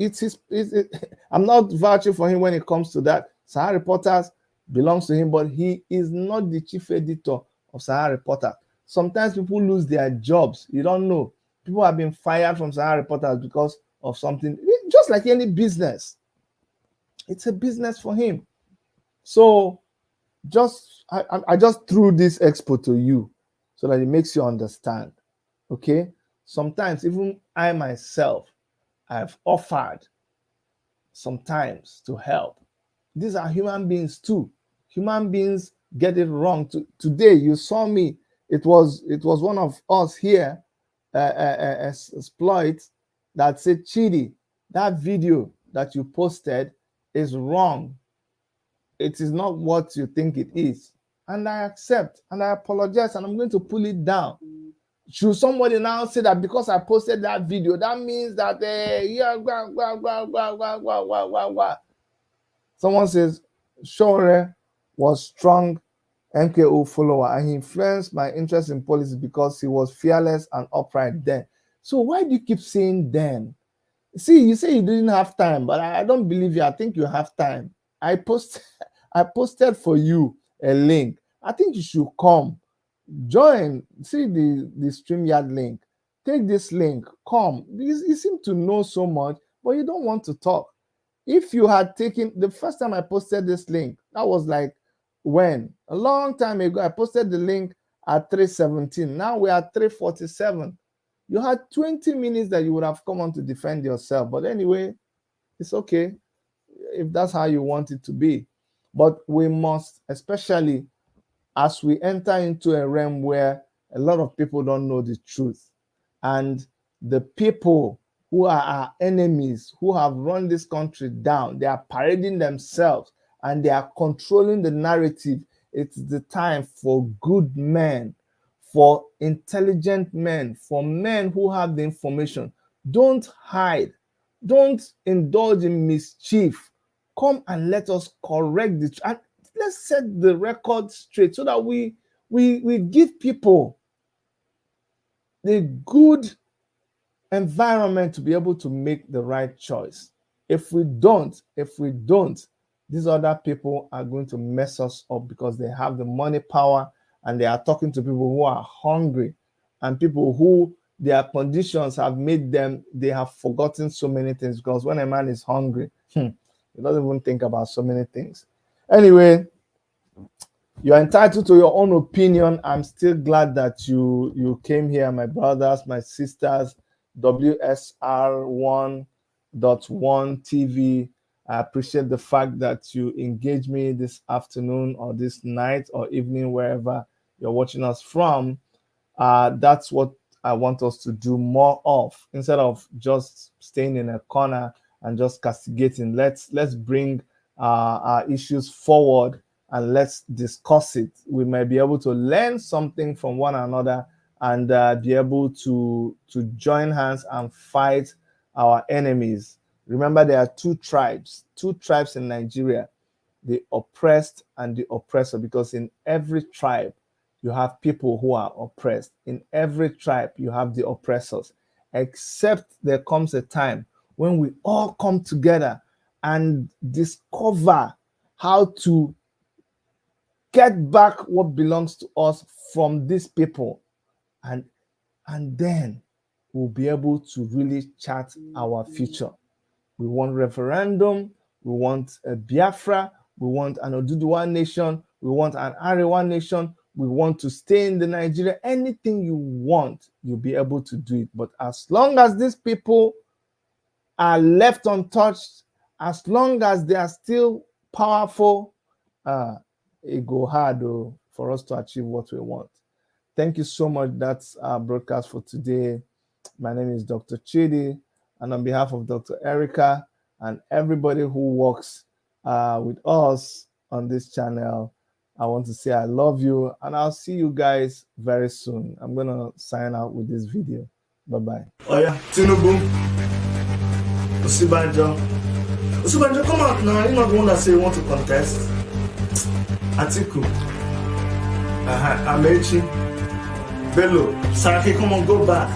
Speaker 1: I'm not vouching for him when it comes to that. Sahara Reporters belongs to him, but he is not the chief editor of Sahara Reporters. Sometimes people lose their jobs. You don't know. People have been fired from Sahara Reporters because of something, just like any business. It's a business for him. So I just threw this expo to you so that it makes you understand. Okay? Sometimes even I myself, I've offered sometimes to help. These are human beings too. Human beings get it wrong. Today you saw me. It was one of us here, exploit that said, Chidi, that video that you posted is wrong. It is not what you think it is. And I accept and I apologize and I'm going to pull it down. Should somebody now say that because I posted that video, that means that someone says Sowore was strong MKO follower and he influenced my interest in politics because he was fearless and upright then. So why do you keep saying then? See, you say you didn't have time, but I don't believe you. I think you have time. I posted for you a link. I think you should come. Join. See the StreamYard link. Take this link. Come. You seem to know so much, but you don't want to talk. If you had taken the first time I posted this link, that was like when? A long time ago. I posted the link at 3:17. Now we're at 3:47. You had 20 minutes that you would have come on to defend yourself. But anyway, it's okay if that's how you want it to be. But we must, especially as we enter into a realm where a lot of people don't know the truth. And the people who are our enemies, who have run this country down, they are parading themselves and they are controlling the narrative. It's the time for good men, for intelligent men, for men who have the information. Don't hide. Don't indulge in mischief. Come and let us correct the truth. And let's set the record straight so that we give people the good environment to be able to make the right choice. If we don't, these other people are going to mess us up because they have the money power and they are talking to people who are hungry and people who their conditions have made them, they have forgotten so many things, because when a man is hungry, he doesn't even think about so many things. Anyway, you're entitled to your own opinion. I'm still glad that you came here, my brothers, my sisters. WSR1.1 TV. I appreciate the fact that you engage me this afternoon or this night or evening, wherever you're watching us from. That's what I want us to do more of, instead of just staying in a corner and just castigating. Let's bring our issues forward and let's discuss it. We may be able to learn something from one another and be able to join hands and fight our enemies. Remember, there are two tribes in Nigeria, the oppressed and the oppressor, because in every tribe you have people who are oppressed. In every tribe you have the oppressors, except there comes a time when we all come together and discover how to get back what belongs to us from these people, and then we'll be able to really chart our future. We want referendum, we want a Biafra, we want an Oduduwa nation, we want an Arewa nation, we want to stay in the Nigeria. Anything you want, you'll be able to do it. But as long as these people are left untouched, as long as they are still powerful, it go hard for us to achieve what we want. Thank you so much. That's our broadcast for today. My name is Dr. Chidi, and on behalf of Dr. Erica and everybody who works with us on this channel, I want to say I love you, and I'll see you guys very soon. I'm going to sign out with this video. Bye-bye.
Speaker 11: Oh yeah, Tinubu, Osibanjo, come out now. You're not the one that say you want to contest. Atiku, Amechi, Bello, Saraki, come on, go back.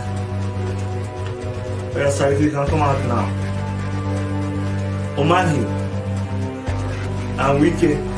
Speaker 11: Yeah, Saraki can come out now. Omahi and Wike.